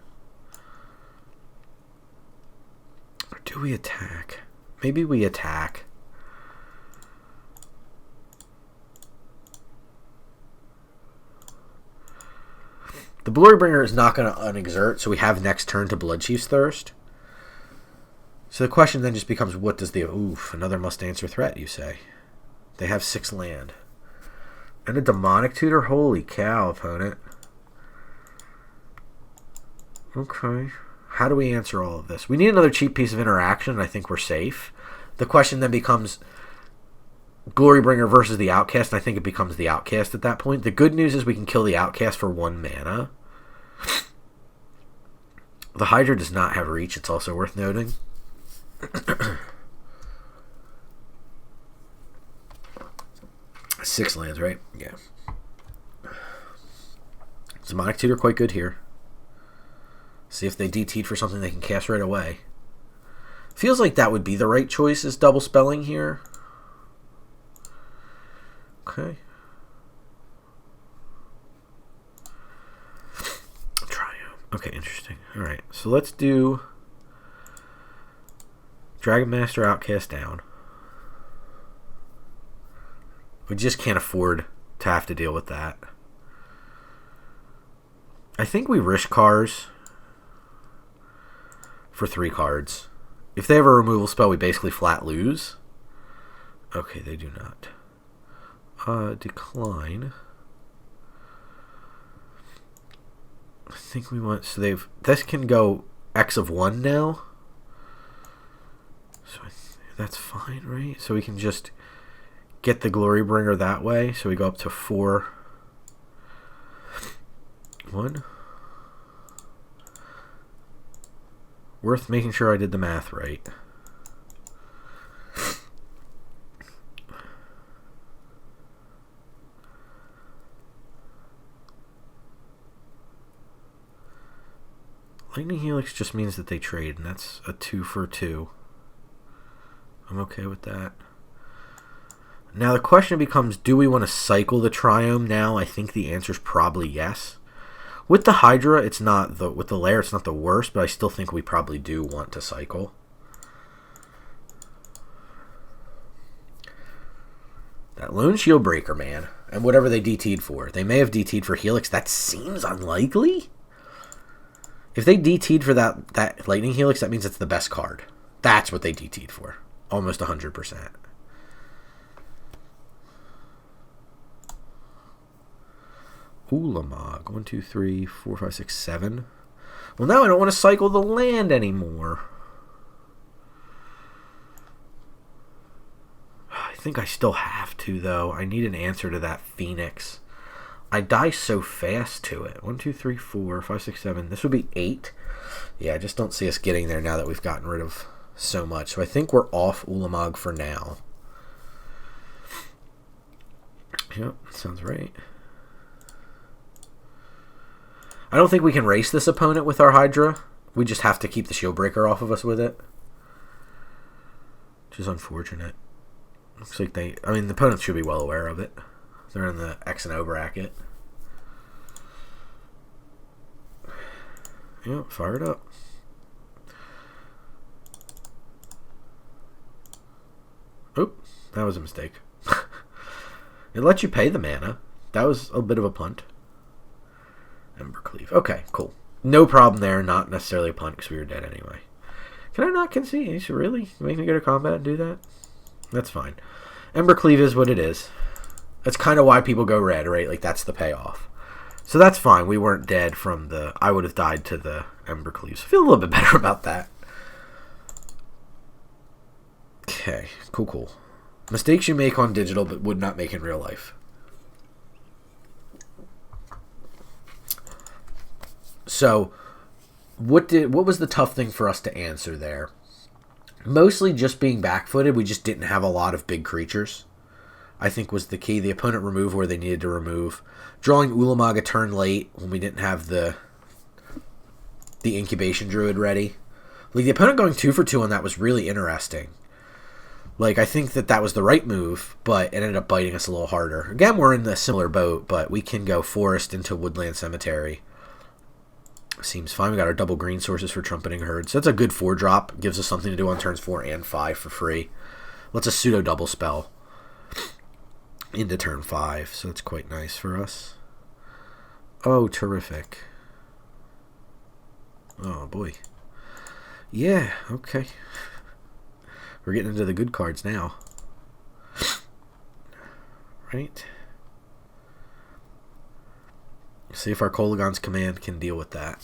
Or do we attack? Maybe we attack. The Glorybringer is not going to unexert, so we have next turn to Blood Chief's Thirst. So the question then just becomes, what does the... Oof, another must-answer threat, you say. They have 6 land. And a Demonic Tutor? Holy cow, opponent. Okay. How do we answer all of this? We need another cheap piece of interaction, and I think we're safe. The question then becomes Glorybringer versus the Outcast, and I think it becomes the Outcast at that point. The good news is we can kill the Outcast for 1 mana. The Hydra does not have reach, it's also worth noting. 6 lands, right? Yeah. Demonic Tutor quite good here. See if they DT'd for something they can cast right away. Feels like that would be the right choice, is double spelling here. Okay. Okay, interesting. Alright, so let's do Dragon Master Outcast down. We just can't afford to have to deal with that. I think we Rishkars for 3 cards. If they have a removal spell, we basically flat lose. Okay, they do not. Decline. I think we want... So they've... This can go X of 1 now. So that's fine, right? So we can just get the Glorybringer that way. So we go up to 4... 1. Worth making sure I did the math right. Lightning Helix just means that they trade, and that's a 2 for 2. I'm okay with that. Now the question becomes, do we want to cycle the Triome now? I think the answer is probably yes. With the Hydra, it's not the... With the Lair, it's not the worst, but I still think we probably do want to cycle. That Lone Shieldbreaker, man. And whatever they DT'd for. They may have DT'd for Helix. That seems unlikely. If they DT'd for that Lightning Helix, that means it's the best card. That's what they DT'd for. Almost 100%. Ulamog. 1, 2, 3, 4, 5, 6, 7. Well, now I don't want to cycle the land anymore. I think I still have to, though. I need an answer to that Phoenix. I die so fast to it. 1, 2, 3, 4, 5, 6, 7. This would be 8. Yeah, I just don't see us getting there now that we've gotten rid of so much. So I think we're off Ulamog for now. Yep, sounds right. I don't think we can race this opponent with our Hydra. We just have to keep the Shieldbreaker off of us with it. Which is unfortunate. Looks like they... I mean, the opponents should be well aware of it. They're in the X and O bracket. Yep, fire it up. Oop, that was a mistake. It lets you pay the mana. That was a bit of a punt. Embercleave. Okay, cool. No problem there. Not necessarily a punt because we were dead anyway. Can I not concede? You should really make me go to combat and do that? That's fine. Embercleave is what it is. That's kind of why people go red, right? Like, that's the payoff. So that's fine. We weren't dead from the... I would have died to the Embercleaves. I feel a little bit better about that. Okay. Cool. Mistakes you make on digital but would not make in real life. So, what was the tough thing for us to answer there? Mostly just being back-footed. We just didn't have a lot of big creatures, I think, was the key. The opponent removed where they needed to remove. Drawing Ulamog a turn late when we didn't have the incubation druid ready. Like, the opponent going 2 for 2 on that was really interesting. Like, I think that was the right move, but it ended up biting us a little harder. Again, we're in the similar boat, but we can go forest into woodland cemetery. Seems fine. We got our double green sources for trumpeting herd. So that's a good 4-drop. Gives us something to do on turns 4 and 5 for free. Let's a pseudo double spell into turn 5. So that's quite nice for us. Oh, terrific. Oh, boy. Yeah, okay. We're getting into the good cards now. Right. See if our Kolaghan's Command can deal with that.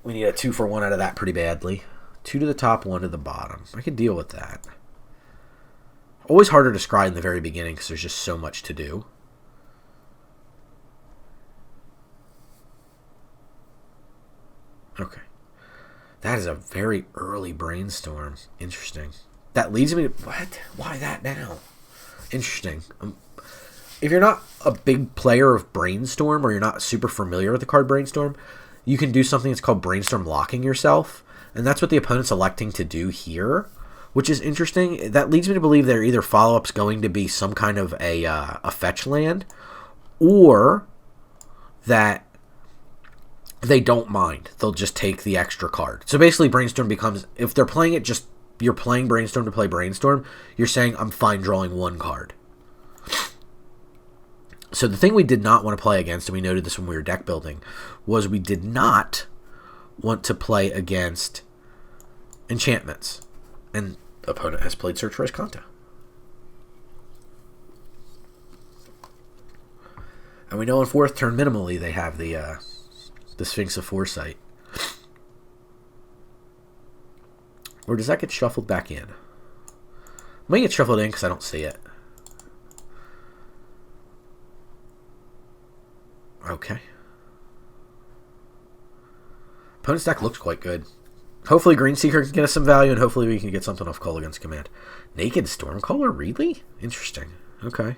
We need a 2 for 1 out of that pretty badly. 2 to the top, 1 to the bottom. I can deal with that. Always harder to scry in the very beginning because there's just so much to do. Okay. That is a very early brainstorm. Interesting. That leads me to... What? Why that now? Interesting. If you're not a big player of Brainstorm or you're not super familiar with the card Brainstorm, you can do something that's called Brainstorm locking yourself. And that's what the opponent's electing to do here, which is interesting. That leads me to believe there are either follow-ups going to be some kind of a fetch land, or that they don't mind. They'll just take the extra card. So basically Brainstorm becomes, if they're playing it just, you're playing Brainstorm to play Brainstorm, you're saying, I'm fine drawing 1 card. So the thing we did not want to play against, and we noted this when we were deck building, was we did not want to play against enchantments. And the opponent has played Search for Escanta. And we know in 4th turn minimally they have the Sphinx of Foresight. Or does that get shuffled back in? Might get shuffled in because I don't see it. Okay. Opponent's deck looks quite good. Hopefully Greenseeker can get us some value, and hopefully we can get something off Kolaghan's Command. Naked Stormcaller? Really? Interesting. Okay.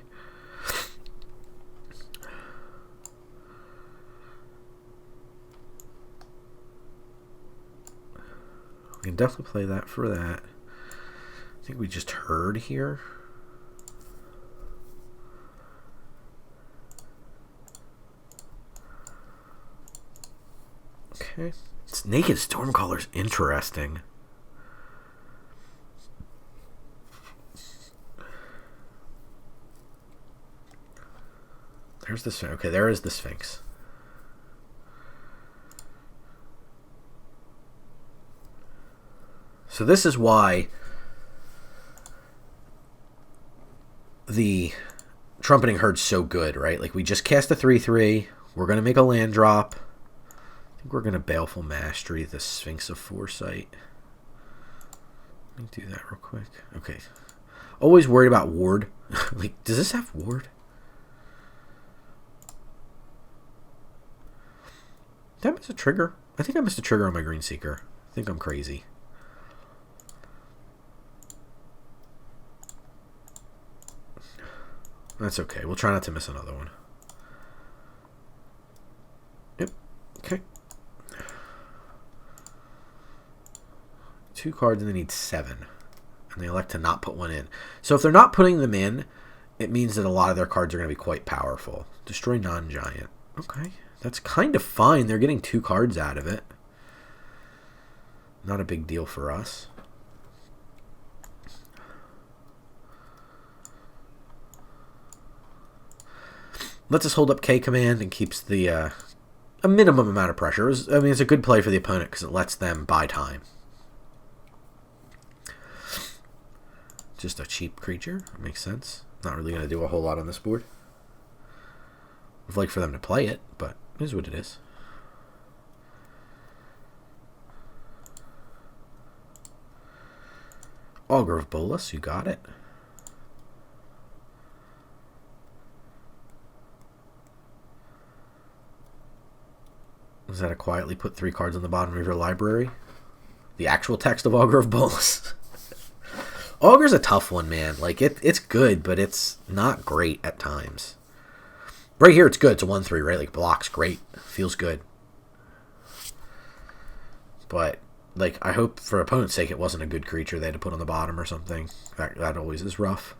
We can definitely play that for that. I think we just heard here. Okay. This Naked Stormcaller's interesting. There's the Sphinx. Okay, there is the Sphinx. So this is why the Trumpeting Herd's so good, right? Like, we just cast a 3/3. We're going to make a land drop. I think we're going to Baleful Mastery the Sphinx of Foresight. Let me do that real quick. Okay. Always worried about Ward. Like, does this have Ward? Did I miss a trigger? I think I missed a trigger on my Greenseeker. I think I'm crazy. That's okay. We'll try not to miss another one. Yep. Okay. 2 cards and they need 7. And they elect to not put 1 in. So if they're not putting them in, it means that a lot of their cards are going to be quite powerful. Destroy non-giant. Okay. That's kind of fine. They're getting 2 cards out of it. Not a big deal for us. lets us hold up K command and keeps the a minimum amount of pressure. It's a good play for the opponent because it lets them buy time. Just a cheap creature. That makes sense. Not really going to do a whole lot on this board. I'd like for them to play it, but it is what it is. Augur of Bolas, you got it. Is that a quietly put 3 cards on the bottom of your library? The actual text of Augur of Bolas. Augur's a tough one, man. Like, it's good, but it's not great at times. Right here, it's good. It's a 1/3, right? Like, block's great. Feels good. But, like, I hope for opponent's sake it wasn't a good creature they had to put on the bottom or something. That always is rough.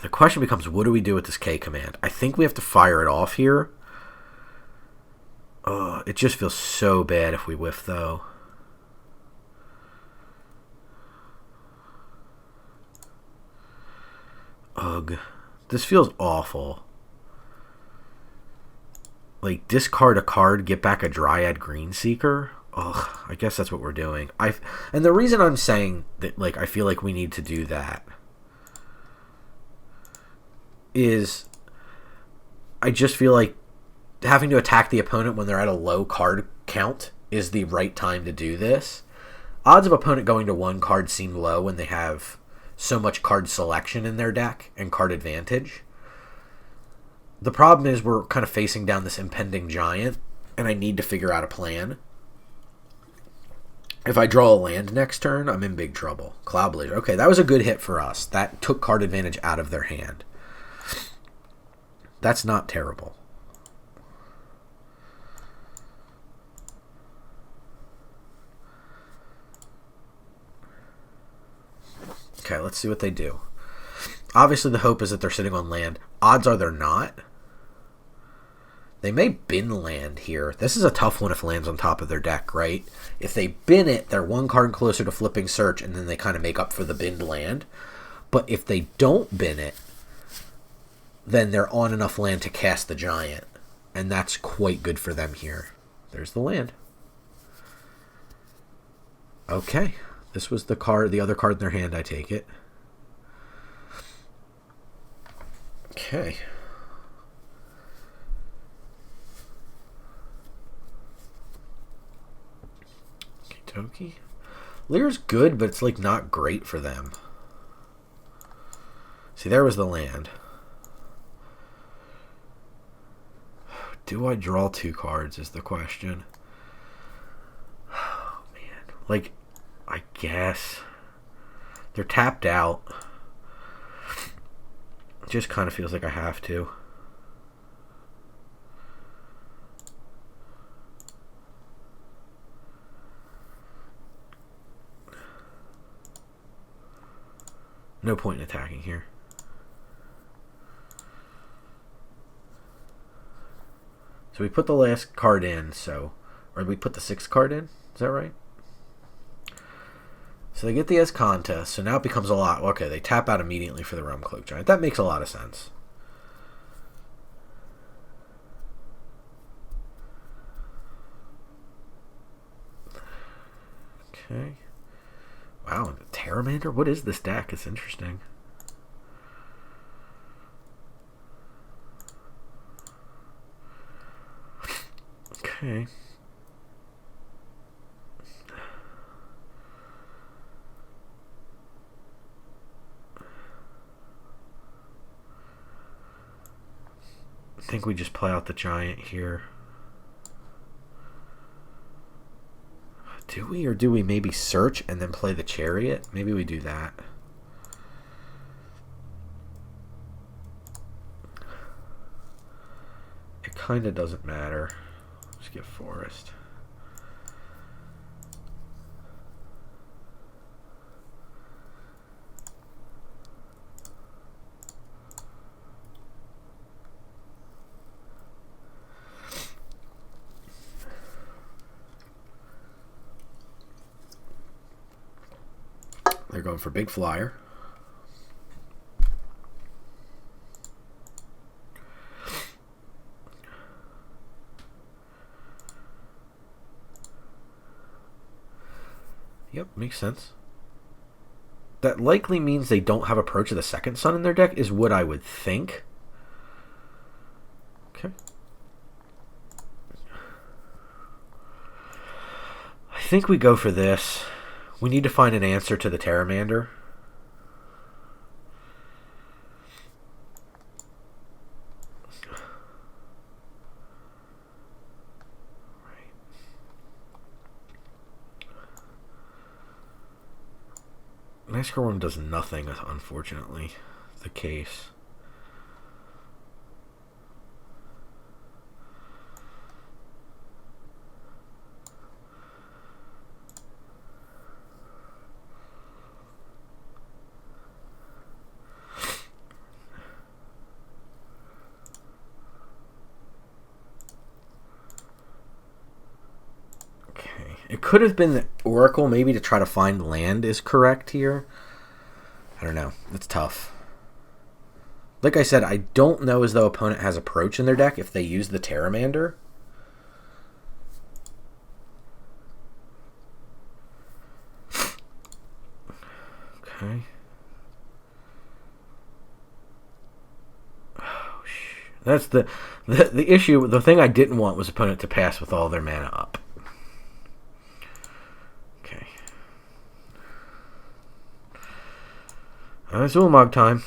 The question becomes, what do we do with this K command? I think we have to fire it off here. It just feels so bad if we whiff, though. Ugh. This feels awful. Like, discard a card, get back a Dryad Greenseeker? Ugh, I guess that's what we're doing. And the reason I'm saying that, like, I feel like we need to do that is I just feel like having to attack the opponent when they're at a low card count is the right time to do this. Odds of opponent going to 1 card seem low when they have so much card selection in their deck and card advantage. The problem is we're kind of facing down this impending giant, and I need to figure out a plan. If I draw a land next turn, I'm in big trouble. Cloudblazer. Okay, that was a good hit for us. That took card advantage out of their hand. That's not terrible. Okay, let's see what they do. Obviously, the hope is that they're sitting on land. Odds are they're not. They may bin land here. This is a tough one if land's on top of their deck, right? If they bin it, they're 1 card closer to flipping search, and then they kind of make up for the binned land. But if they don't bin it, then they're on enough land to cast the giant. And that's quite good for them here. There's the land. Okay. This was the card, the other card in their hand, I take it. Okay. Okie. Lear's good, but it's like not great for them. See, there was the land. Do I draw 2 cards is the question. Oh, man. Like, I guess. They're tapped out. It just kind of feels like I have to. No point in attacking here. So we put the last card in, or we put the 6th card in? Is that right? So they get the Escanta, so now it becomes a lot. Okay, they tap out immediately for the Realm Cloak Giant. That makes a lot of sense. Okay. Wow, Terramander? What is this deck? It's interesting. Okay. I think we just play out the giant here. Do we, or do we maybe search and then play the chariot? Maybe we do that. It kind of doesn't matter. Let's get forest. They're going for big flyer. Yep, makes sense. That likely means they don't have Approach of the Second Sun in their deck, is what I would think. Okay. I think we go for this. We need to find an answer to the Pteramander. Massacre Worm does nothing, unfortunately. The case. It could have been the Oracle, maybe, to try to find land is correct here. I don't know. It's tough. Like I said, I don't know as though opponent has Approach in their deck if they use the Pteramander. Okay. Oh, that's the issue. The thing I didn't want was opponent to pass with all their mana up. It's Ulamog time.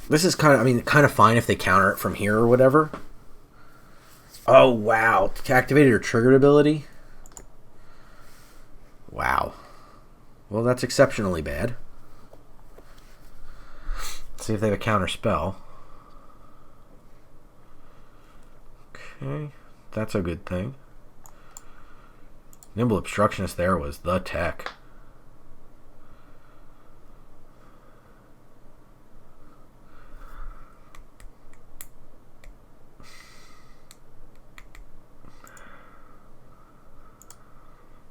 This is kind of fine if they counter it from here or whatever. Oh, wow. Activated or triggered ability? Wow. Well, that's exceptionally bad. Let's see if they have a counter spell. Okay. That's a good thing. Nimble Obstructionist there was the tech.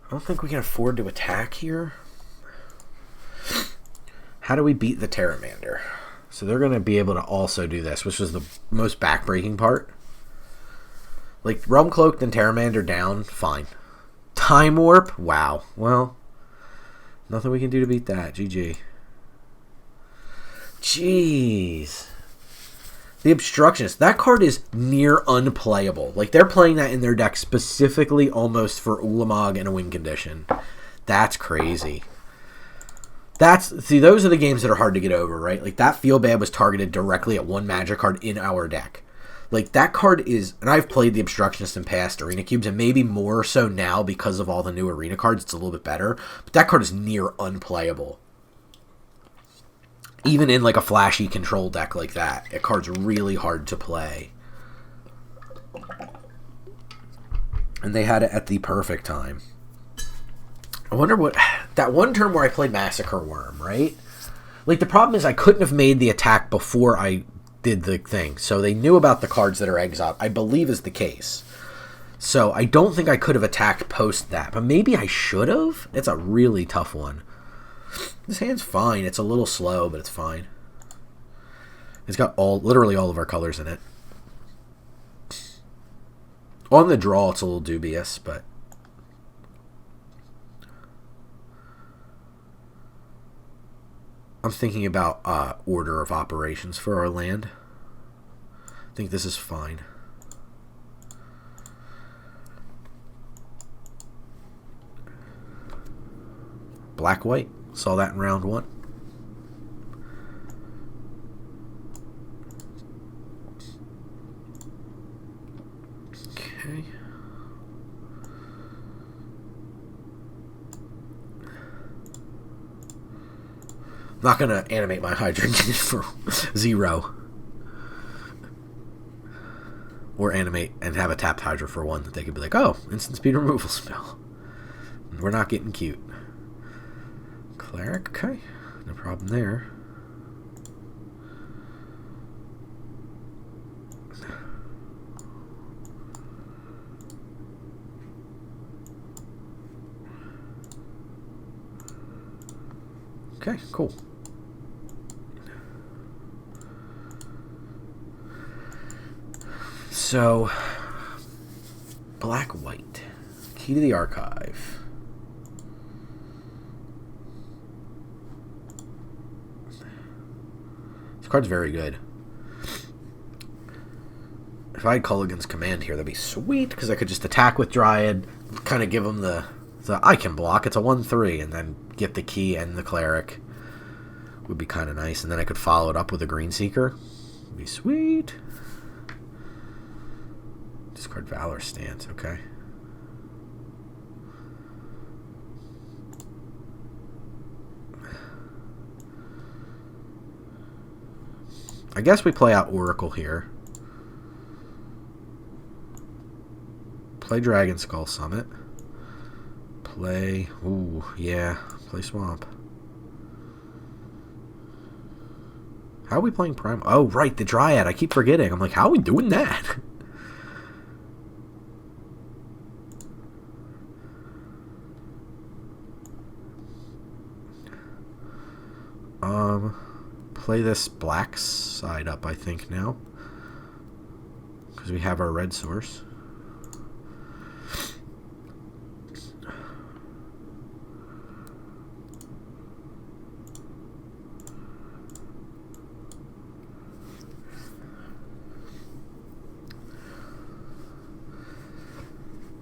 I don't think we can afford to attack here. How do we beat the Pteramander? So they're going to be able to also do this, which was the most backbreaking part. Like, Realm Cloaked and Pteramander down, fine. Time Warp? Wow. Well, nothing we can do to beat that. GG. Jeez. The Obstructionist. That card is near unplayable. Like, they're playing that in their deck specifically almost for Ulamog and a win condition. That's crazy. See, those are the games that are hard to get over, right? Like, that Feel Bad was targeted directly at one Magic card in our deck. Like, that card is, and I've played the Obstructionist in past Arena Cubes, and maybe more so now because of all the new Arena cards, it's a little bit better, but that card is near unplayable. Even in, like, a flashy control deck like that, that card's really hard to play. And they had it at the perfect time. I wonder what, that one turn where I played Massacre Worm, right? Like, the problem is I couldn't have made the attack before I did the thing. So they knew about the cards that are exiled, I believe is the case. So I don't think I could have attacked post that, but maybe I should have. It's a really tough one. This hand's fine. It's a little slow, but it's fine. It's got literally all of our colors in it. On the draw, it's a little dubious, but I'm thinking about order of operations for our land. I think this is fine. Black-white. Saw that in round one. Okay. I'm not going to animate my Hydra for 0. Or animate and have a tapped Hydra for 1 that they could be like, oh, instant speed removal spell. We're not getting cute. Cleric, okay. No problem there. Okay, cool. So, black-white. Key to the archive. This card's very good. If I had Culligan's Command here, that'd be sweet, because I could just attack with Dryad, kind of give him the I can block, it's a 1/3, and then get the key and the Cleric. Would be kind of nice, and then I could follow it up with a Green Seeker. Would be sweet. Discard Valor Stance, okay. I guess we play out Oracle here. Play Dragon Skull Summit. Play... Ooh, yeah. Play Swamp. How are we playing Prime? Oh, right, the Dryad. I keep forgetting. I'm like, how are we doing that? Play this black side up, I think, now. Because we have our red source.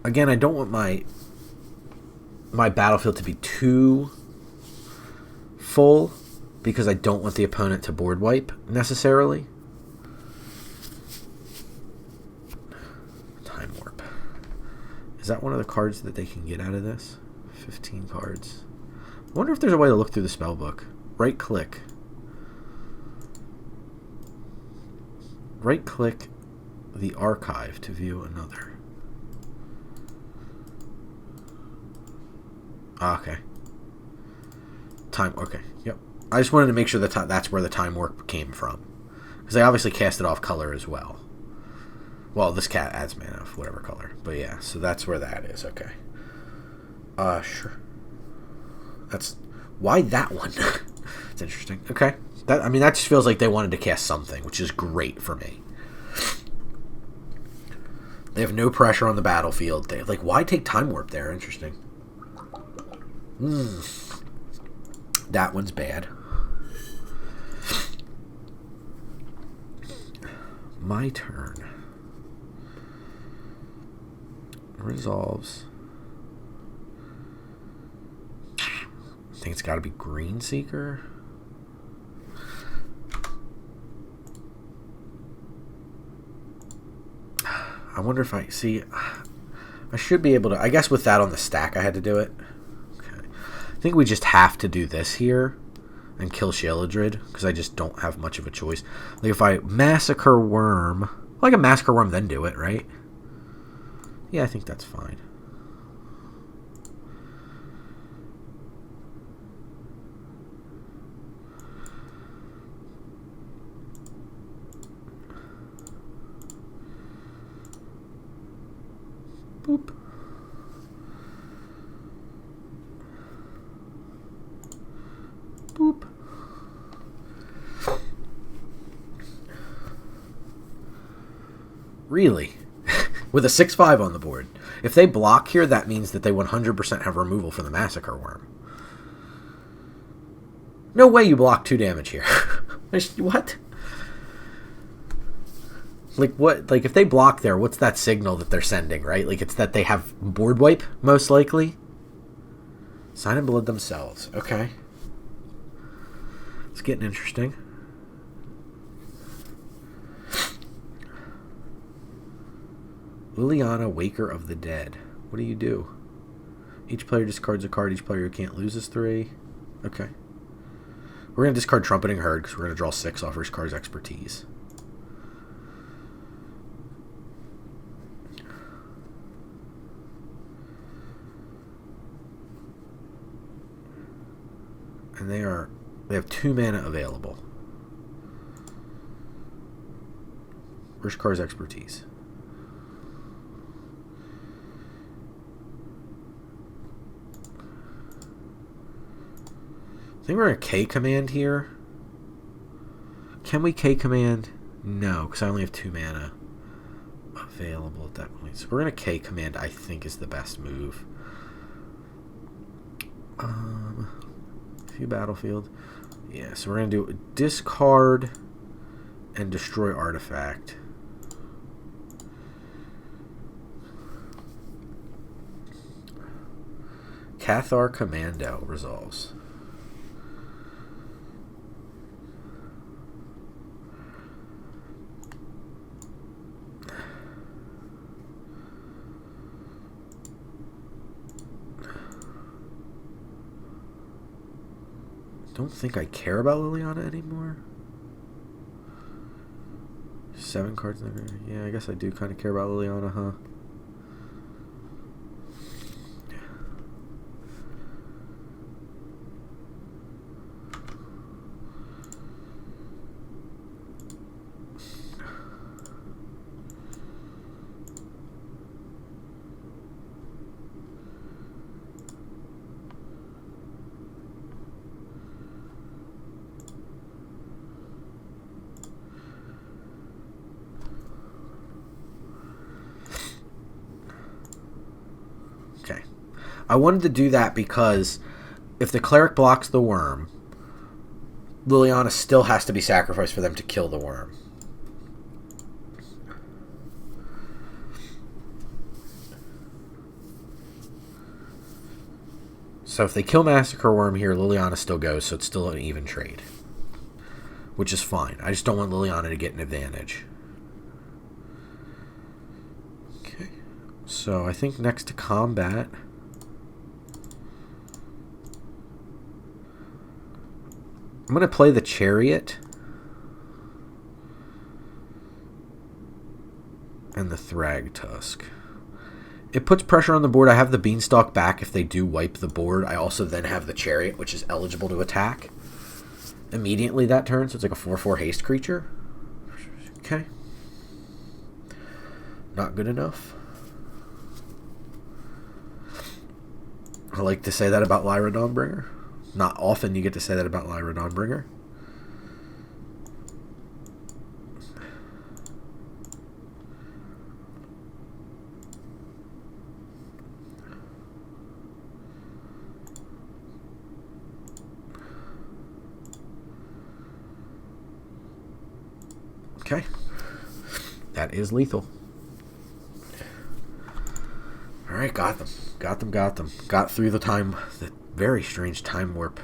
Again, I don't want my battlefield to be too full, because I don't want the opponent to board wipe, necessarily. Time Warp. Is that one of the cards that they can get out of this? 15 cards. I wonder if there's a way to look through the spell book. Right-click. Right-click the archive to view another. Okay. Time, okay, yep. I just wanted to make sure that that's where the Time Warp came from. Because I obviously cast it off color as well. Well, this cat adds mana of whatever color. But yeah, so that's where that is, okay. Sure. That's... Why that one? It's interesting. Okay. That, I mean, that just feels like they wanted to cast something, which is great for me. They have no pressure on the battlefield. They like, why take Time Warp there? Interesting. That one's bad. My turn. Resolves. I think it's got to be Green Seeker. I wonder if I... See, I should be able to... I guess with that on the stack I had to do it. Okay. I think we just have to do this here and kill Sheoldred, because I just don't have much of a choice. Like, if I Massacre Worm... Well, I can Massacre Worm, then do it, right? Yeah, I think that's fine. Boop. Boop. Really? With a 6/5 on the board. If they block here, that means that they 100% have removal for the Massacre Worm. No way you block 2 damage here. What? Like, what? Like, if they block there, what's that signal that they're sending, right? Like, it's that they have board wipe, most likely. Sign in Blood themselves. Okay. It's getting interesting. Liliana, Waker of the Dead. What do you do? Each player discards a card. Each player who can't lose is 3. Okay. We're going to discard Trumpeting Herd because we're going to draw 6 off Rishkar's Expertise. And they have 2 mana available. Rishkar's Expertise. think we're going to K command here. Can we K command? No, because I only have 2 mana available at that point. So we're going to K command, I think, is the best move. Few battlefield. Yeah, so we're going to do discard and destroy artifact. Cathar Commando resolves. Don't think I care about Liliana anymore. 7 cards. Yeah, I guess I do kind of care about Liliana, huh? Okay. I wanted to do that because if the cleric blocks the worm, Liliana still has to be sacrificed for them to kill the worm. So if they kill Massacre Worm here, Liliana still goes, so it's still an even trade. Which is fine. I just don't want Liliana to get an advantage. Okay. So I think next to combat, I'm going to play the Chariot and the Thrag Tusk. It puts pressure on the board. I have the Beanstalk back if they do wipe the board. I also then have the Chariot, which is eligible to attack immediately that turn, so it's like a 4/4 haste creature. Okay. Not good enough. I like to say that about Lyra Dawnbringer. Not often you get to say that about Lyra Dawnbringer. Okay. That is lethal. Alright, got them. Got them. Got through the very strange time warp.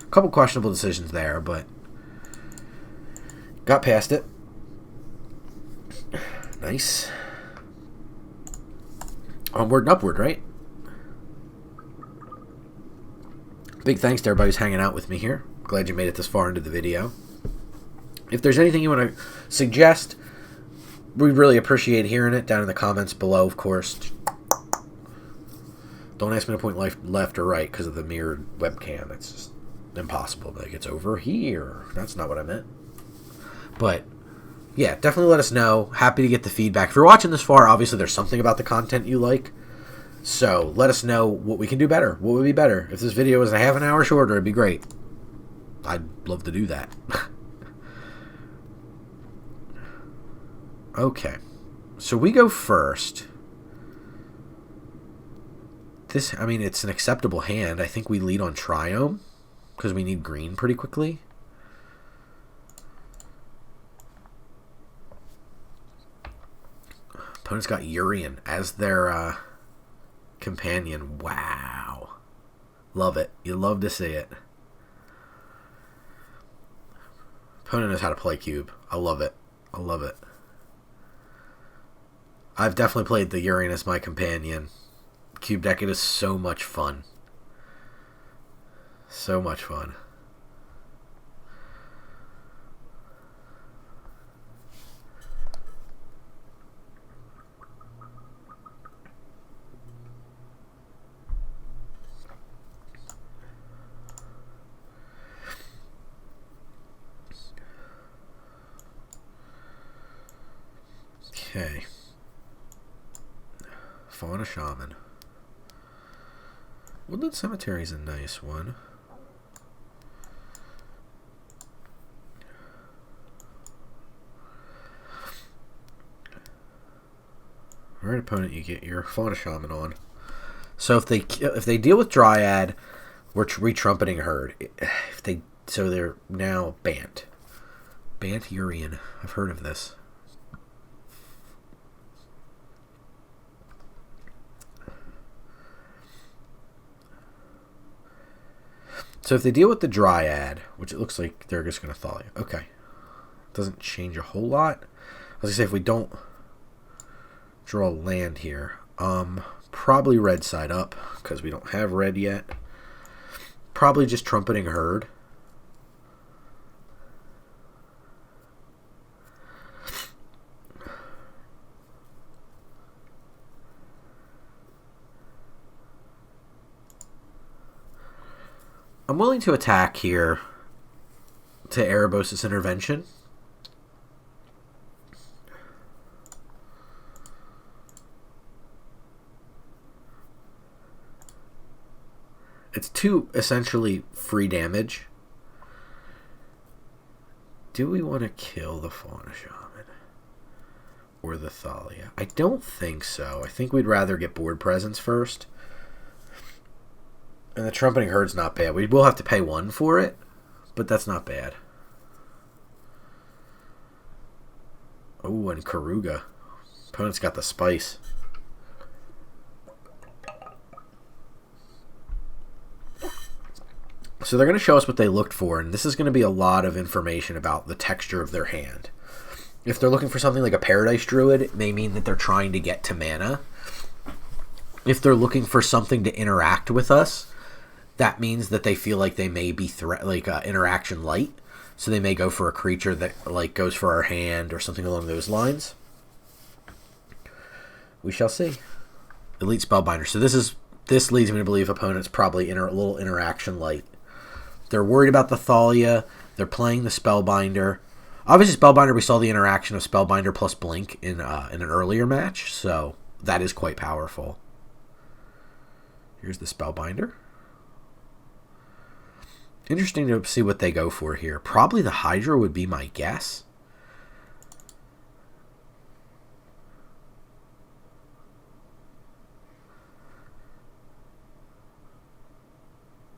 A couple questionable decisions there, but got past it. Nice. Onward and upward, right? Big thanks to everybody who's hanging out with me here. Glad you made it this far into the video. If there's anything you want to suggest, we'd really appreciate hearing it down in the comments below, of course. Don't ask me to point left or right because of the mirrored webcam. It's just impossible. Like, it's over here. That's not what I meant. But, yeah, definitely let us know. Happy to get the feedback. If you're watching this far, obviously there's something about the content you like. So, let us know what we can do better. What would be better? If this video was a half an hour shorter, it'd be great. I'd love to do that. Okay, so we go first. It's an acceptable hand. I think we lead on Triome because we need green pretty quickly. Opponent's got Urian as their companion. Wow. Love it. You love to see it. Opponent knows how to play Cube. I love it. I love it. I've definitely played the Urian as my companion. Cube deck, it is so much fun. So much fun. Okay. Fauna Shaman. Woodland Cemetery is a nice one. Alright, opponent, you get your Fauna Shaman on. So if they deal with Dryad, we're re-trumpeting Herd. So they're now Bant. Bant Urian. I've heard of this. So if they deal with the Dryad, which it looks like they're just going to Thalia. Okay. Doesn't change a whole lot. I was going to say, if we don't draw land here, probably red side up, because we don't have red yet. Probably just trumpeting Herd. I'm willing to attack here to Erebos' intervention. It's 2 essentially free damage. Do we want to kill the Fauna Shaman? Or the Thalia? I don't think so. I think we'd rather get board presence first. And the Trumpeting Herd's not bad. We will have to pay 1 for it, but that's not bad. Oh, and Karuga. Opponent's got the spice. So they're going to show us what they looked for, and this is going to be a lot of information about the texture of their hand. If they're looking for something like a Paradise Druid, it may mean that they're trying to get to mana. If they're looking for something to interact with us, that means that they feel like they may be interaction light, so they may go for a creature that goes for our hand or something along those lines. We shall see. Elite Spellbinder. So this leads me to believe opponents probably a little interaction light. They're worried about the Thalia. They're playing the Spellbinder. Obviously, Spellbinder, we saw the interaction of Spellbinder plus Blink in an earlier match, so that is quite powerful. Here's the Spellbinder. Interesting to see what they go for here. Probably the Hydra would be my guess.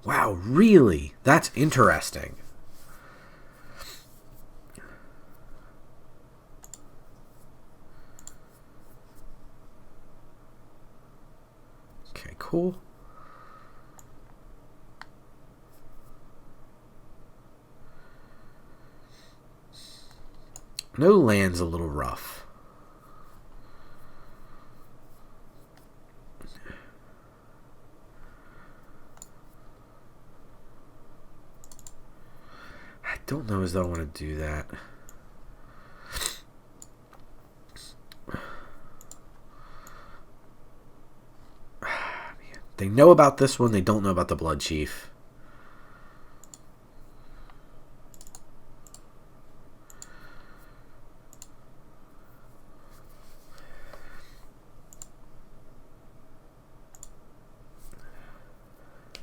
Wow, really? That's interesting. Okay, cool. No land's a little rough. I don't know as though I want to do that. They know about this one. They don't know about the Blood Chief.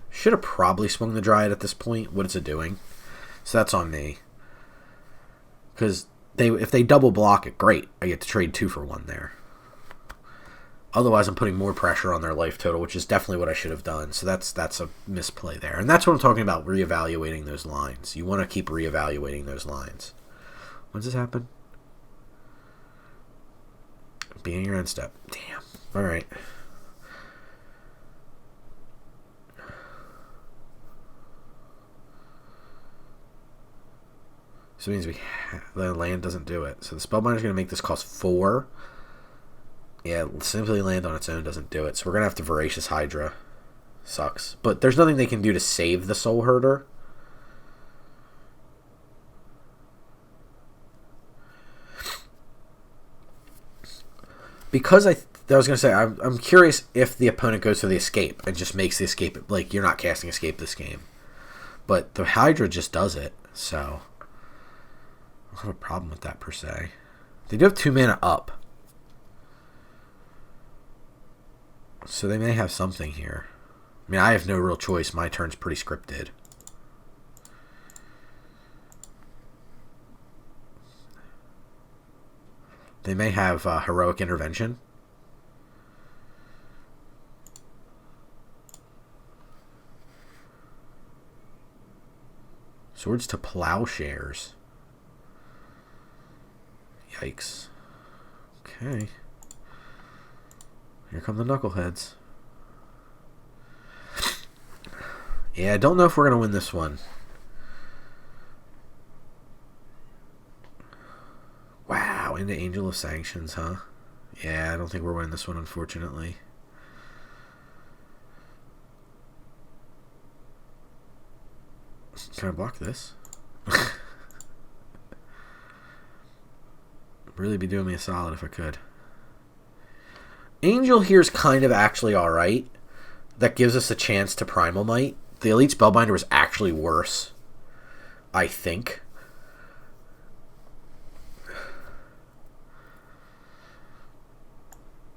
Should have probably swung the Dryad at this point. What is it doing? So that's on me. Because if they double block it, great. I get to trade 2 for 1 there. Otherwise, I'm putting more pressure on their life total, which is definitely what I should have done. So that's a misplay there. And that's what I'm talking about, reevaluating those lines. You want to keep reevaluating those lines. When does this happen? Beginning your end step. Damn. All right. So it means the land doesn't do it. So the Spellbinder's going to make this cost 4. Yeah, simply land on its own doesn't do it. So we're going to have to Voracious Hydra. Sucks. But there's nothing they can do to save the Soul Herder. Because I was going to say, I'm curious if the opponent goes for the escape and just makes the escape. Like, you're not casting escape this game. But the Hydra just does it. So I don't have a problem with that per se. They do have 2 mana up. So they may have something here. I mean, I have no real choice. My turn's pretty scripted. They may have Heroic Intervention. Swords to Plowshares. Yikes. Okay. Here come the knuckleheads. Yeah, I don't know if we're going to win this one. Wow, into Angel of Sanctions, huh? Yeah, I don't think we're winning this one, unfortunately. Can I block this? Really be doing me a solid if I could. Angel here's kind of actually alright. That gives us a chance to Primal Might. The Elite Spellbinder was actually worse, I think.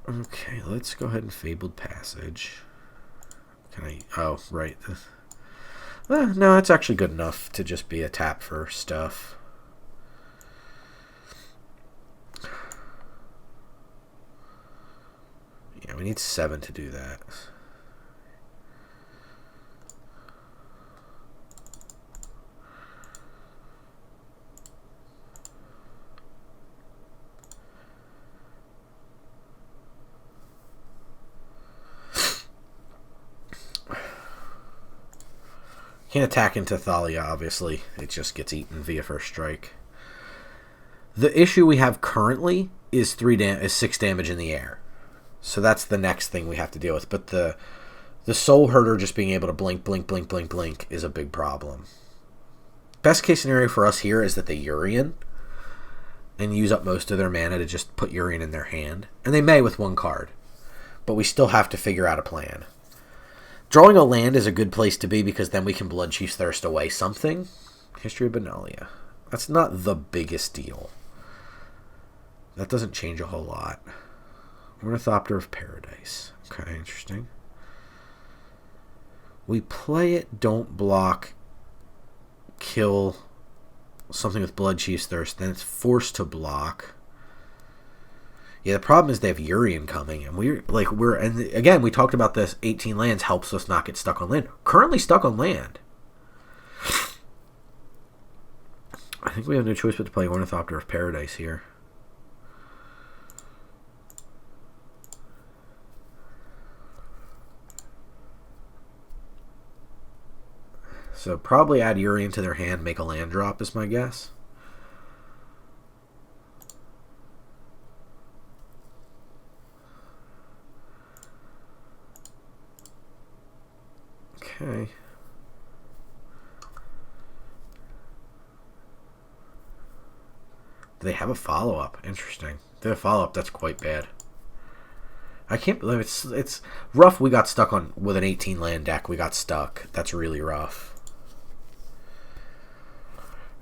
Okay, let's go ahead and Fabled Passage. Can I... Oh, right. No, it's actually good enough to just be a tap for stuff. Yeah, we need 7 to do that. Can't attack into Thalia, obviously. It just gets eaten via first strike. The issue we have currently is 6 damage in the air. So that's the next thing we have to deal with. But the Soul Herder just being able to blink, blink, blink, blink, blink is a big problem. Best case scenario for us here is that they Urian and use up most of their mana to just put Urian in their hand. And they may with 1 card. But we still have to figure out a plan. Drawing a land is a good place to be because then we can Bloodchief's Thirst away something. History of Benalia. That's not the biggest deal. That doesn't change a whole lot. Ornithopter of Paradise. Okay, interesting. We play it, don't block, kill something with Bloodchief's Thirst, then it's forced to block. Yeah, the problem is they have Urian coming, and and again, we talked about this. 18 lands helps us not get stuck on land. Currently stuck on land. I think we have no choice but to play Ornithopter of Paradise here. So probably add Urian to their hand, make a land drop is my guess. Okay. Do they have a follow-up? Interesting. If they have a follow-up, that's quite bad. I can't believe it's rough. We got stuck on with an 18 land deck. We got stuck. That's really rough.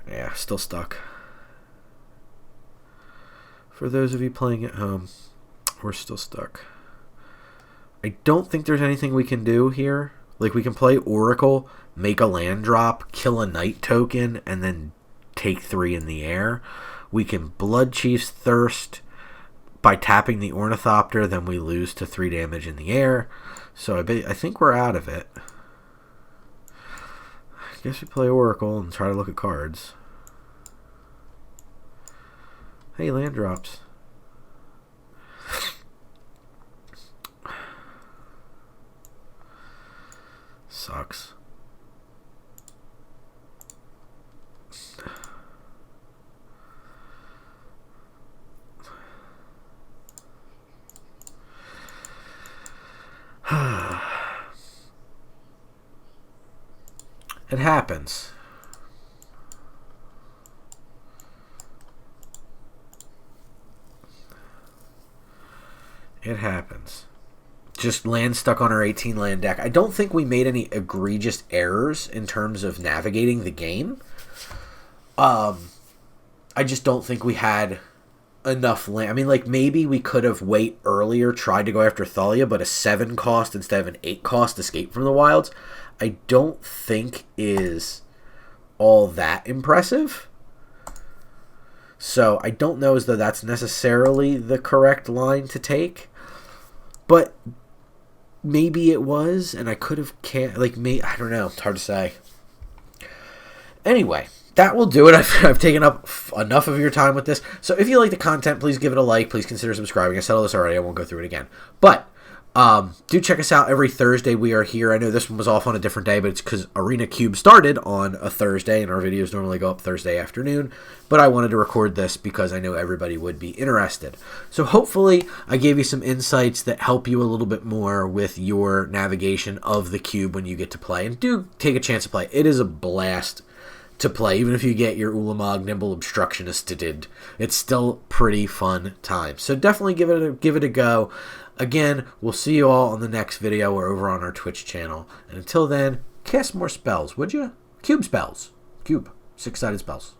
Yeah, still stuck. For those of you playing at home, we're still stuck. I don't think there's anything we can do here. Like, we can play Oracle, make a land drop, kill a night token, and then take 3 in the air. We can Bloodchief's Thirst by tapping the Ornithopter, then we lose to 3 damage in the air. So I think we're out of it. I guess we play Oracle and try to look at cards. Hey, land drops. Sucks. It happens. It happens. Just land stuck on our 18 land deck. I don't think we made any egregious errors in terms of navigating the game. I just don't think we had enough land. I mean, like, maybe we could have wait earlier, tried to go after Thalia, but a 7 cost instead of an 8 cost Escape from the Wilds, I don't think is all that impressive. So I don't know as though that's necessarily the correct line to take. But maybe it was, and I could have I don't know. It's hard to say. Anyway, that will do it. I've taken up enough of your time with this. So if you like the content, please give it a like. Please consider subscribing. I said all this already. I won't go through it again. But do check us out every Thursday. We are here. I know this one was off on a different day, but it's because Arena Cube started on a Thursday, and our videos normally go up Thursday afternoon. But I wanted to record this because I know everybody would be interested. So hopefully I gave you some insights that help you a little bit more with your navigation of the cube when you get to play. And do take a chance to play. It is a blast to play, even if you get your Ulamog Nimble Obstructionist. It's still pretty fun time. So definitely give it a go. Again, we'll see you all on the next video or over on our Twitch channel. And until then, cast more spells, would you? Cube spells. Cube. 6-sided spells.